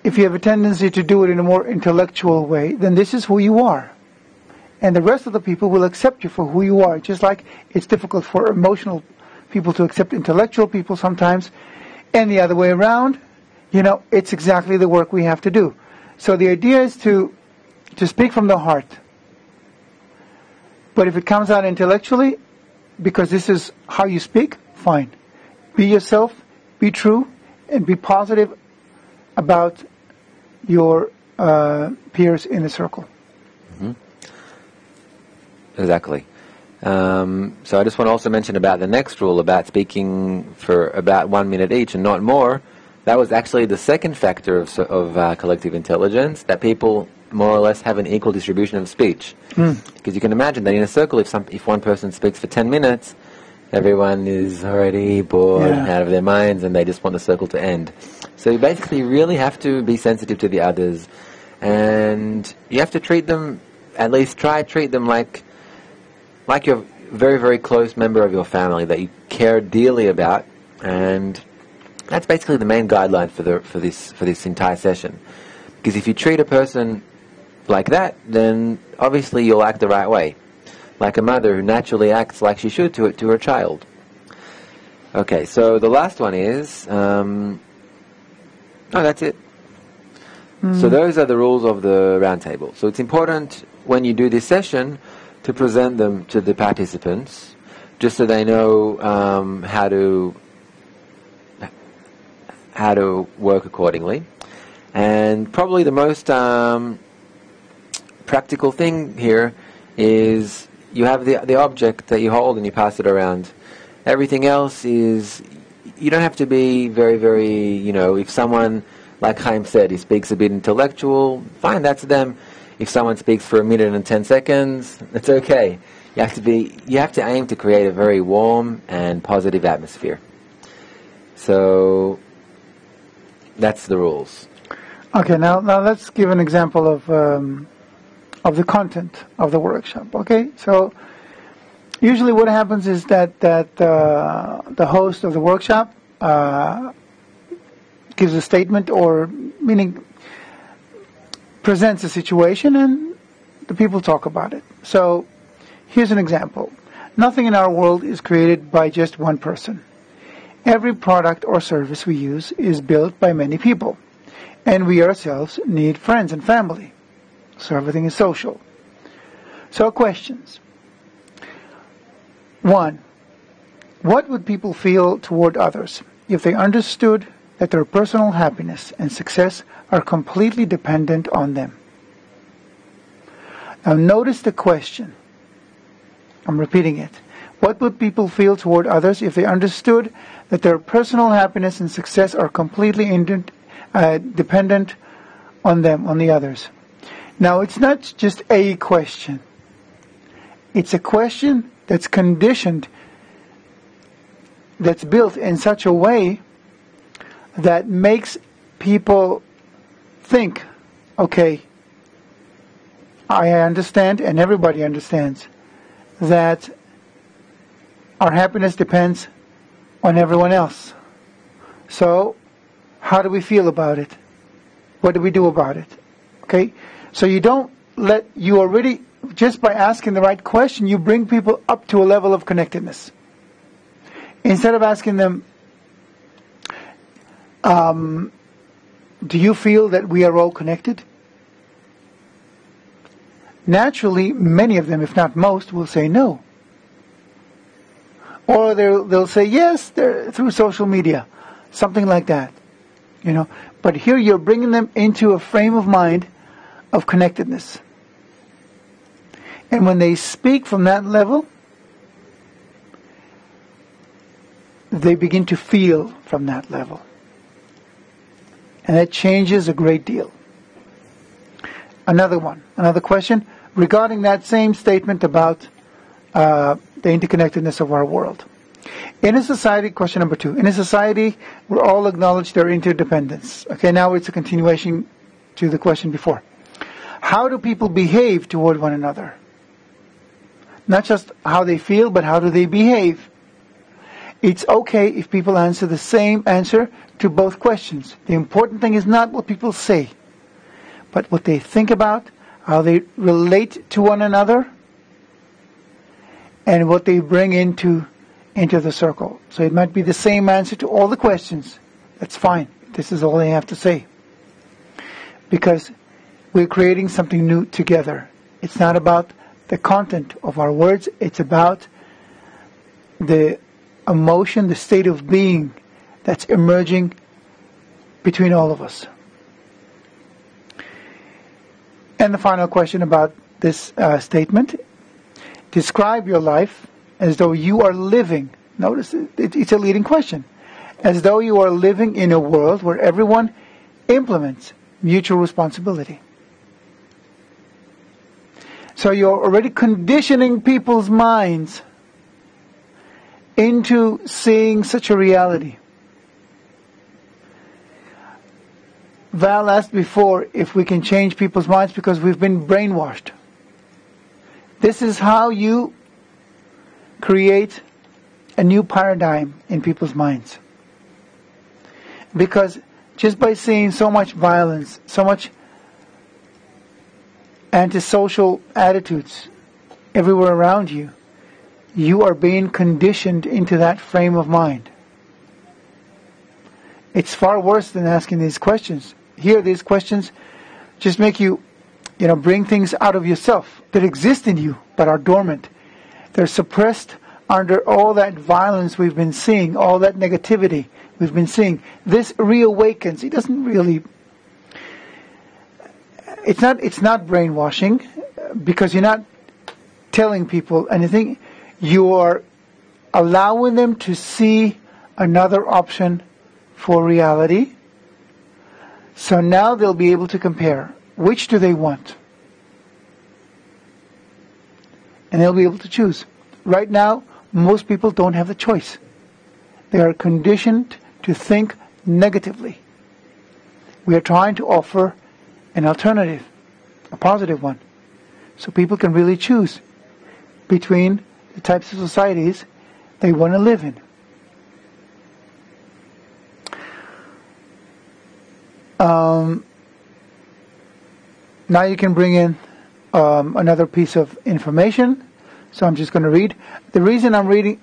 if you have a tendency to do it in a more intellectual way, then this is who you are. And the rest of the people will accept you for who you are. Just like it's difficult for emotional people to accept intellectual people sometimes, and the other way around, it's exactly the work we have to do. So the idea is to speak from the heart. But if it comes out intellectually, because this is how you speak, fine. Be yourself, be true, and be positive about your peers in the circle. Exactly. So I just want to also mention about the next rule about speaking for about 1 minute each and not more. That was actually the second factor of collective intelligence, that people more or less have an equal distribution of speech. Because you can imagine that in a circle, if one person speaks for 10 minutes, everyone is already bored out of their minds and they just want the circle to end. So you basically really have to be sensitive to the others, and you have to treat them, at least treat them like you're a very, very close member of your family that you care dearly about, and that's basically the main guideline for this entire session. Because if you treat a person like that, then obviously you'll act the right way, like a mother who naturally acts like she should to her child. Okay, so the last one is that's it. So those are the rules of the round table. So it's important when you do this session to present them to the participants, just so they know how to work accordingly. And probably the most practical thing here is you have the object that you hold and you pass it around. Everything else is, you don't have to be very, very, if someone, like Chaim said, he speaks a bit intellectual, fine, that's them. If someone speaks for 1 minute and 10 seconds, it's okay. You have to aim to create a very warm and positive atmosphere. So that's the rules. Okay, now let's give an example of the content of the workshop. Okay, so usually what happens is that the host of the workshop gives a statement, or meaning presents a situation, and the people talk about it. So here's an example. Nothing in our world is created by just one person. Every product or service we use is built by many people, and we ourselves need friends and family. So everything is social. So questions. 1. What would people feel toward others if they understood that their personal happiness and success are completely dependent on them? Now notice the question. I'm repeating it. What would people feel toward others if they understood that their personal happiness and success are completely dependent on them, on the others? Now, it's not just a question. It's a question that's conditioned, that's built in such a way that makes people think, okay, I understand, and everybody understands, that our happiness depends on everyone else. So, how do we feel about it? What do we do about it? Okay? So you already, just by asking the right question, you bring people up to a level of connectedness. Instead of asking them, do you feel that we are all connected? naturally, many of them, if not most, will say no. Or they'll say yes through social media, something like that. But here you're bringing them into a frame of mind of connectedness. And when they speak from that level, they begin to feel from that level. And that changes a great deal. Another question regarding that same statement about the interconnectedness of our world. In a society, question number 2, in a society where all acknowledge their interdependence. Okay, now it's a continuation to the question before. How do people behave toward one another? Not just how they feel, but how do they behave? It's okay if people answer the same answer to both questions. The important thing is not what people say, but what they think about, how they relate to one another, and what they bring into the circle. So it might be the same answer to all the questions. That's fine. This is all they have to say. Because we're creating something new together. It's not about the content of our words. It's about the emotion, the state of being that's emerging between all of us. And the final question about this statement. Describe your life as though you are living. Notice it's a leading question. As though you are living in a world where everyone implements mutual responsibility. So you're already conditioning people's minds into seeing such a reality. Val asked before if we can change people's minds because we've been brainwashed. This is how you create a new paradigm in people's minds. Because just by seeing so much violence, so much antisocial attitudes everywhere around you, you are being conditioned into that frame of mind. It's far worse than asking these questions. Here, these questions just make you, bring things out of yourself that exist in you but are dormant. They're suppressed under all that violence we've been seeing, all that negativity we've been seeing. This reawakens. It doesn't really... It's not brainwashing because you're not telling people anything. You are allowing them to see another option for reality. So now they'll be able to compare. Which do they want? And they'll be able to choose. Right now, most people don't have the choice. They are conditioned to think negatively. We are trying to offer an alternative, a positive one, so people can really choose between the types of societies they want to live in. Now you can bring in another piece of information. So I'm just going to read. The reason I'm reading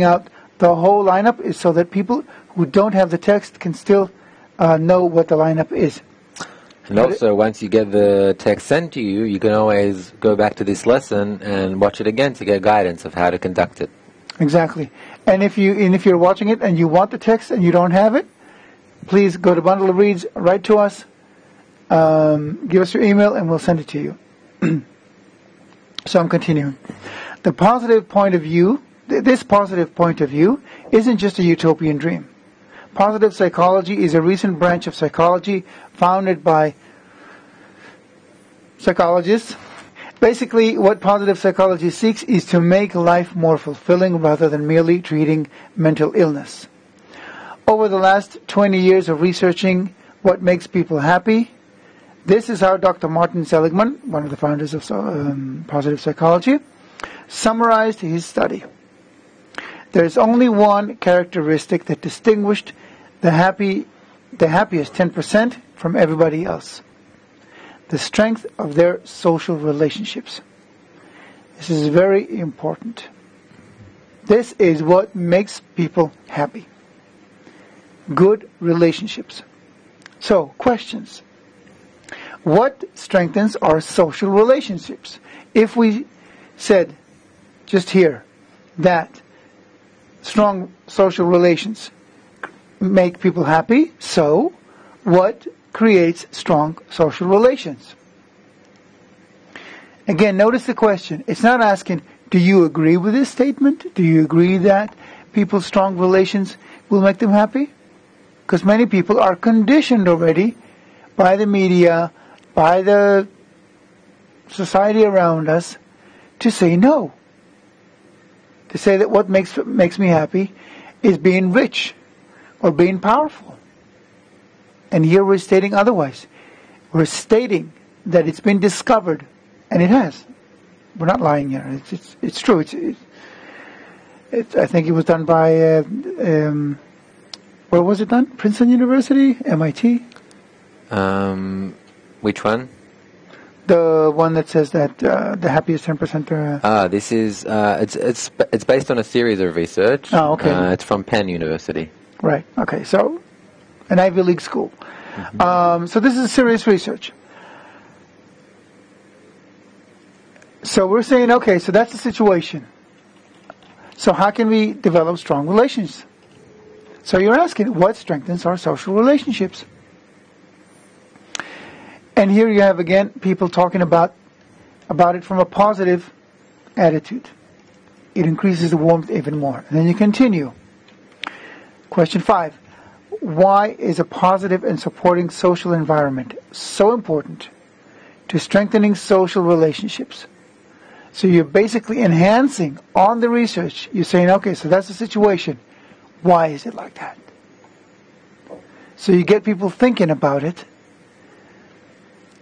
out the whole lineup is so that people who don't have the text can still know what the lineup is. And also, once you get the text sent to you, you can always go back to this lesson and watch it again to get guidance of how to conduct it. Exactly. And if you're watching it and you want the text and you don't have it, please go to Bundle of Reads, write to us, give us your email, and we'll send it to you. So I'm continuing. The positive point of view, this positive point of view, isn't just a utopian dream. Positive psychology is a recent branch of psychology founded by psychologists. Basically, what positive psychology seeks is to make life more fulfilling rather than merely treating mental illness. Over the last 20 years of researching what makes people happy, this is how Dr. Martin Seligman, one of the founders of positive psychology, summarized his study. There is only one characteristic that distinguished the happiest 10% from everybody else: the strength of their social relationships. This is very important. This is what makes people happy. Good relationships. So, questions. What strengthens our social relationships? If we said just here that strong social relations make people happy, so what creates strong social relations? Again, notice the question. It's not asking, do you agree with this statement? Do you agree that people's strong relations will make them happy? Because many people are conditioned already by the media, by the society around us, to say no. To say that what makes me happy is being rich or being powerful. And here we're stating otherwise. We're stating that it's been discovered, and it has. We're not lying here. It's true. I think it was done by where was it done? Princeton University, MIT. Which one? The one that says that the happiest 10%. This is it's based on a series of research. Oh, okay. It's from Penn University. Right. Okay. So, an Ivy League school. So this is serious research. So we're saying, okay, so that's the situation. So how can we develop strong relations? So you're asking, what strengthens our social relationships? And here you have, again, people talking about it from a positive attitude. It increases the warmth even more. And then you continue. Question 5. Why is a positive and supporting social environment so important to strengthening social relationships? So you're basically enhancing on the research. You're saying, okay, so that's the situation. Why is it like that? So you get people thinking about it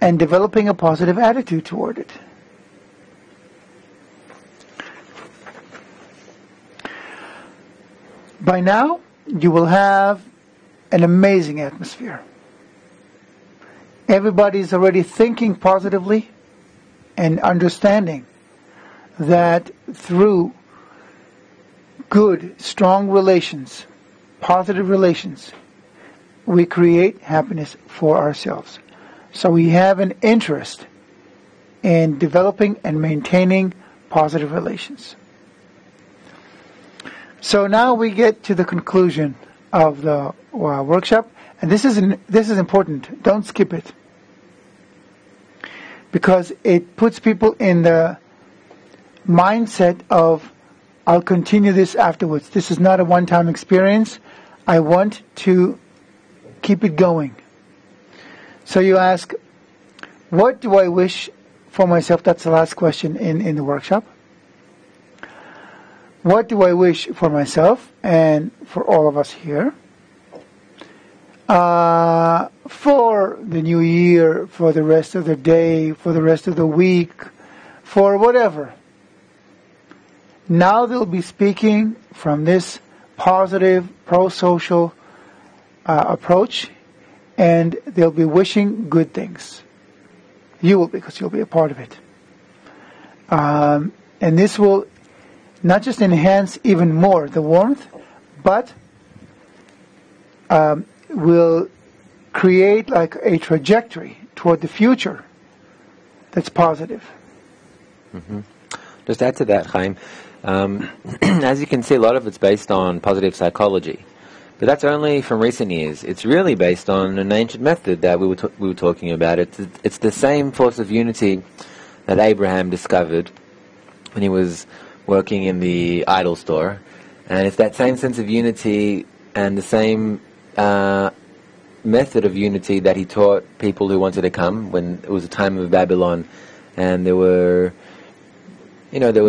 and developing a positive attitude toward it. By now, you will have an amazing atmosphere. Everybody's already thinking positively and understanding that through good, strong relations, positive relations, we create happiness for ourselves. So we have an interest in developing and maintaining positive relations. So now we get to the conclusion of the workshop, and this is important. Don't skip it, because it puts people in the mindset of, I'll continue this afterwards. This is not a one-time experience. I want to keep it going. So you ask, what do I wish for myself? That's the last question in the workshop. What do I wish for myself and for all of us here? For the new year, for the rest of the day, for the rest of the week, for whatever. Now they'll be speaking from this positive, pro-social approach, and they'll be wishing good things. You will, because you'll be a part of it. And this will not just enhance even more the warmth, but will create like a trajectory toward the future that's positive. Mm-hmm. Just add to that, Chaim. As you can see, a lot of it's based on positive psychology. But that's only from recent years. It's really based on an ancient method that we were talking about. It's the same force of unity that Abraham discovered when he was working in the idol store. And it's that same sense of unity and the same method of unity that he taught people who wanted to come when it was a time of Babylon, and there was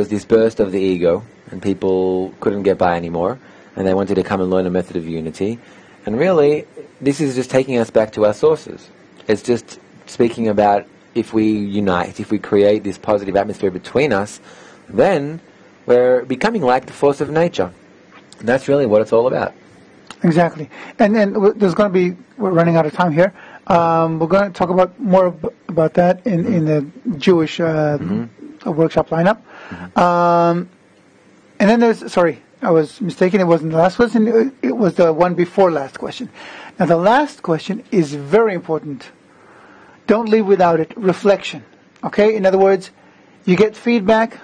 this burst of the ego, and people couldn't get by anymore, and they wanted to come and learn a method of unity. And really, this is just taking us back to our sources. It's just speaking about, if we unite, if we create this positive atmosphere between us, then we're becoming like the force of nature. And that's really what it's all about. Exactly. And then there's going to be, we're running out of time here, we're going to talk about more about that in the Jewish workshop lineup. And then there's, sorry, I was mistaken, it wasn't the last question, it was the one before last question. Now the last question is very important. don't leave without it. Reflection. Okay? In other words, you get feedback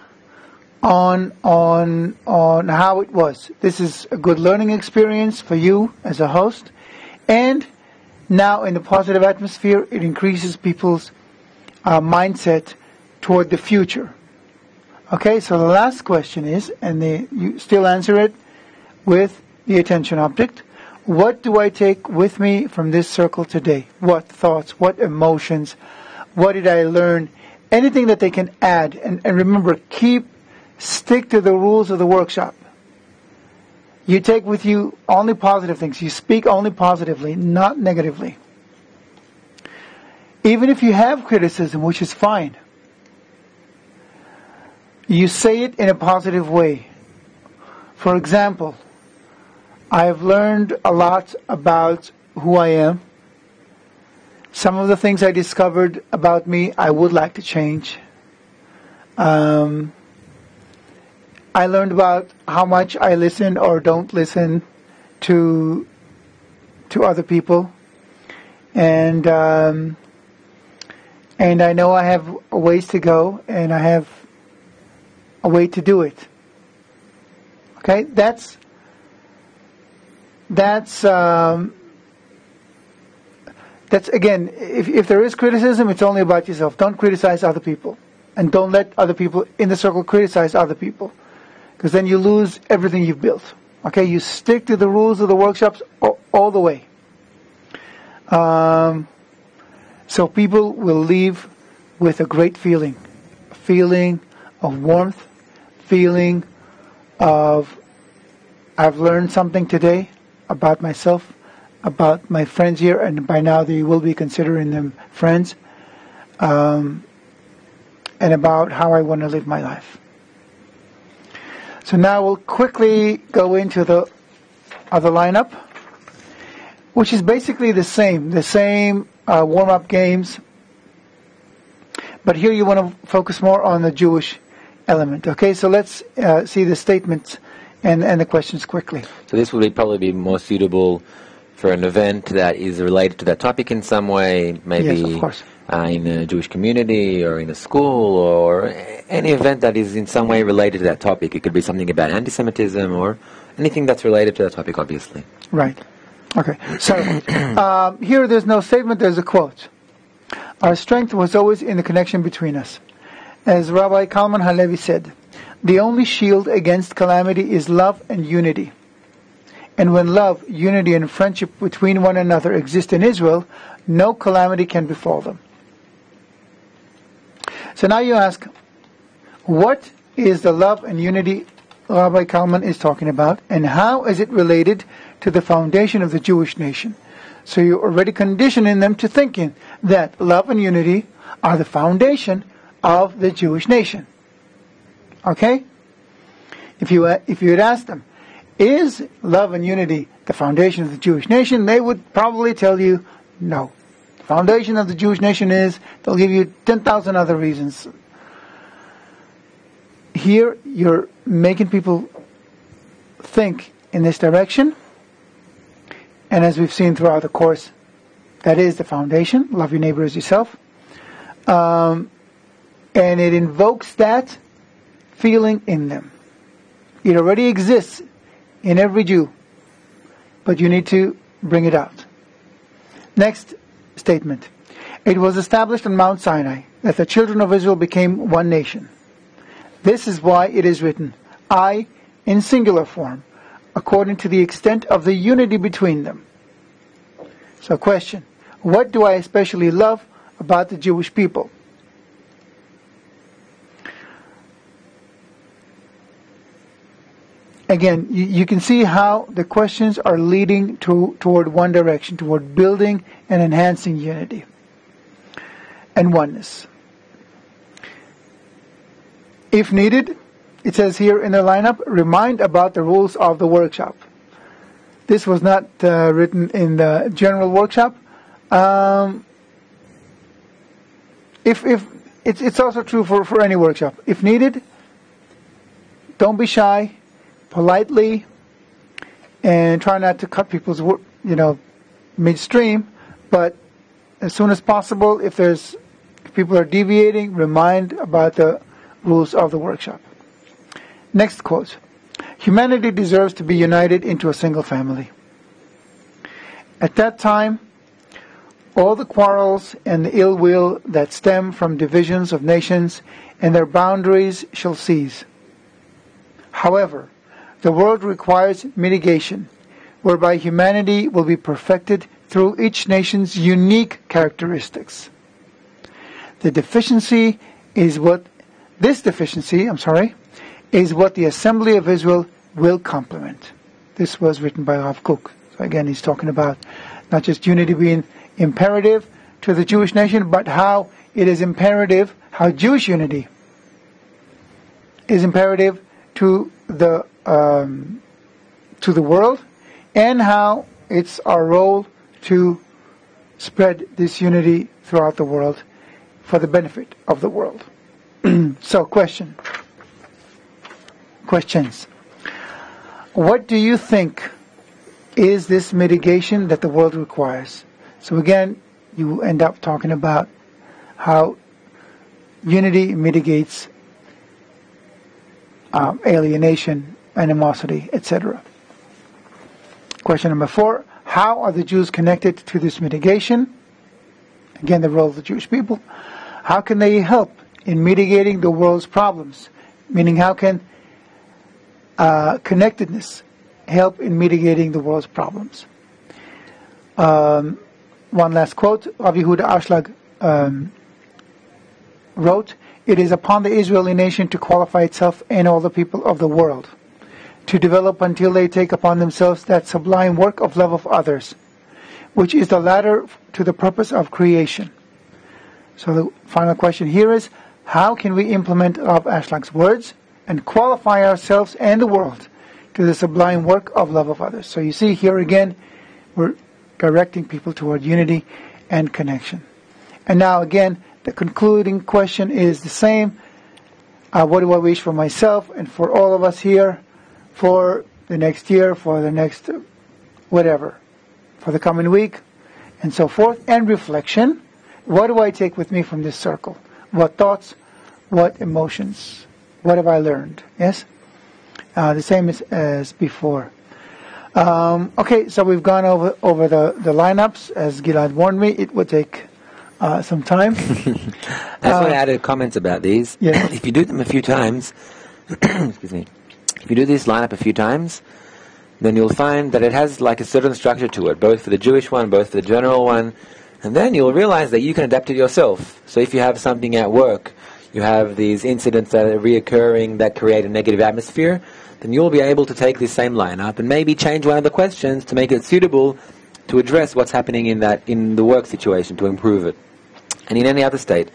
on how it was. This is a good learning experience for you as a host. And now in the positive atmosphere, it increases people's mindset toward the future. Okay, so the last question is, and you still answer it with the attention object. What do I take with me from this circle today? What thoughts, what emotions, what did I learn? Anything that they can add. And remember, stick to the rules of the workshop. You take with you only positive things. You speak only positively, not negatively. Even if you have criticism, which is fine, you say it in a positive way. For example, I have learned a lot about who I am. Some of the things I discovered about me, I would like to change. I learned about how much I listen or don't listen to other people, and I know I have a ways to go, and I have a way to do it. Okay, that's again, if there is criticism, it's only about yourself. Don't criticize other people, and don't let other people in the circle criticize other people, because then you lose everything you've built. Okay, you stick to the rules of the workshops all the way. So people will leave with a great feeling of warmth, feeling of I've learned something today about myself, about my friends here, and by now they will be considering them friends, and about how I want to live my life. So now we'll quickly go into the other lineup, which is basically the same warm-up games, but here you want to focus more on the Jewish element. Okay, so let's see the statements and the questions quickly. So this would probably be more suitable for an event that is related to that topic in some way, maybe yes, of course. In a Jewish community or in a school, or any event that is in some way related to that topic. It could be something about anti-Semitism or anything that's related to that topic, obviously. Right. Okay. So here there's no statement, there's a quote. Our strength was always in the connection between us. As Rabbi Kalman Halevi said, the only shield against calamity is love and unity. And when love, unity, and friendship between one another exist in Israel, no calamity can befall them. So now you ask, what is the love and unity Rabbi Kalman is talking about, and how is it related to the foundation of the Jewish nation? So you're already conditioning them to thinking that love and unity are the foundation of the Jewish nation. Okay? If you had asked them, is love and unity the foundation of the Jewish nation, they would probably tell you no. The foundation of the Jewish nation is, they'll give you 10,000 other reasons. Here you're making people think in this direction, and as we've seen throughout the course, that is the foundation. Love your neighbor as yourself. And it invokes that feeling in them. It already exists in every Jew, but you need to bring it out. Next statement. It was established on Mount Sinai that the children of Israel became one nation. This is why it is written, I, in singular form, according to the extent of the unity between them. So question, what do I especially love about the Jewish people? Again, you can see how the questions are leading toward one direction, toward building and enhancing unity and oneness. If needed, it says here in the lineup, remind about the rules of the workshop. This was not written in the general workshop. If it's also true for any workshop. If needed, don't be shy. Politely, and try not to cut people's midstream, but as soon as possible. If people are deviating, remind about the rules of the workshop. Next quote. Humanity deserves to be united into a single family. At that time, all the quarrels and the ill will that stem from divisions of nations and their boundaries shall cease. However, the world requires mitigation, whereby humanity will be perfected through each nation's unique characteristics. This deficiency is what the Assembly of Israel will complement. This was written by Rav Kook. So again, he's talking about not just unity being imperative to the Jewish nation, but how it is imperative, how Jewish unity is imperative to the world, and how it's our role to spread this unity throughout the world for the benefit of the world. So, questions. What do you think is this mitigation that the world requires? So again, you end up talking about how unity mitigates alienation, animosity, etc. Question number 4, how are the Jews connected to this mitigation? Again, the role of the Jewish people. How can they help in mitigating the world's problems? Meaning, how can connectedness help in mitigating the world's problems? One last quote. Rav Yehuda Ashlag wrote, "It is upon the Israeli nation to qualify itself and all the people of the world, to develop until they take upon themselves that sublime work of love of others, which is the ladder to the purpose of creation." So the final question here is, how can we implement Rav Ashlag's words and qualify ourselves and the world to the sublime work of love of others? So you see here again, we're directing people toward unity and connection. And now again, the concluding question is the same. What do I wish for myself and for all of us here for the next year, for the next whatever, for the coming week, and so forth, and reflection. What do I take with me from this circle? What thoughts, what emotions, what have I learned? Yes? The same as before. Okay, so we've gone over the lineups. As Gilad warned me, it would take some time. I just want to add a comment about these. Yeah. If you do them a few times, excuse me, if you do this lineup a few times, then you'll find that it has like a certain structure to it, both for the Jewish one, both for the general one, and then you'll realize that you can adapt it yourself. So if you have something at work, you have these incidents that are reoccurring that create a negative atmosphere, then you'll be able to take this same lineup and maybe change one of the questions to make it suitable to address what's happening in the work situation, to improve it. And in any other state,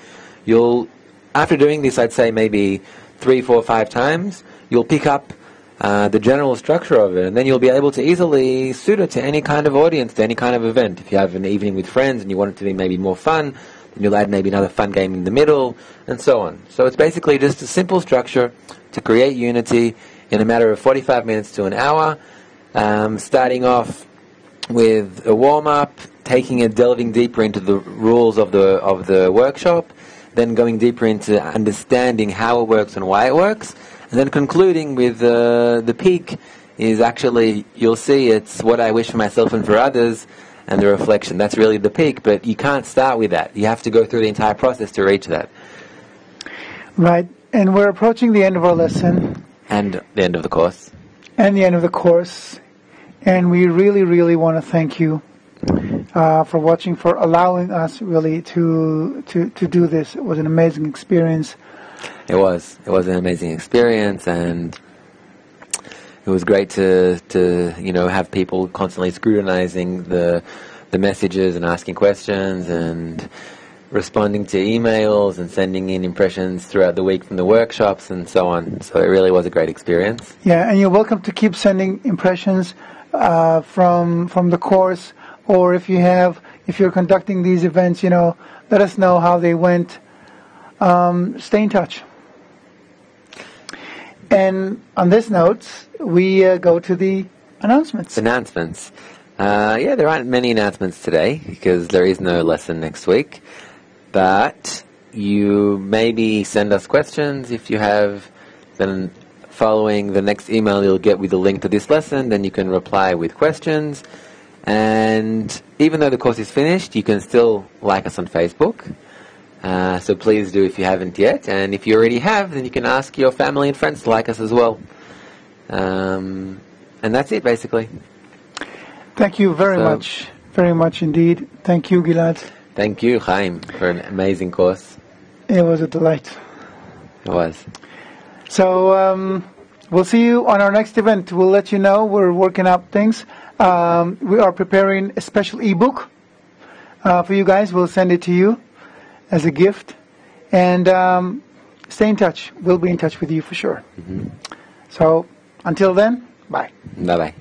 after doing this, I'd say maybe 3, 4, 5 times, you'll pick up the general structure of it, and then you'll be able to easily suit it to any kind of audience, to any kind of event. If you have an evening with friends and you want it to be maybe more fun, then you'll add maybe another fun game in the middle, and so on. So it's basically just a simple structure to create unity in a matter of 45 minutes to an hour, starting off with a warm-up, delving deeper into the rules of the workshop, then going deeper into understanding how it works and why it works, and then concluding with the peak is actually, you'll see, it's what I wish for myself and for others, and the reflection. That's really the peak, but you can't start with that. You have to go through the entire process to reach that. Right, and we're approaching the end of our lesson. And the end of the course. And the end of the course. And we really, really want to thank you for watching, for allowing us really to do this. It was an amazing experience. It was an amazing experience, and it was great to have people constantly scrutinizing the messages and asking questions and responding to emails and sending in impressions throughout the week from the workshops and so on. So it really was a great experience. Yeah, and you're welcome to keep sending impressions from the course, or if you're conducting these events, let us know how they went. Stay in touch. And on this note, we go to the announcements. Yeah, there aren't many announcements today because there is no lesson next week. But you maybe send us questions if you have. Then following the next email you'll get with the link to this lesson, then you can reply with questions. And even though the course is finished, you can still like us on Facebook. So please do if you haven't yet. And if you already have, then you can ask your family and friends to like us as well. And that's it, basically. Thank you very much indeed. Thank you, Gilad. Thank you, Chaim, for an amazing course. It was a delight. It was. So we'll see you on our next event. We'll let you know. We're working out things. We are preparing a special ebook for you guys. We'll send it to you as a gift. And stay in touch. We'll be in touch with you for sure. So until then, bye. Bye-bye.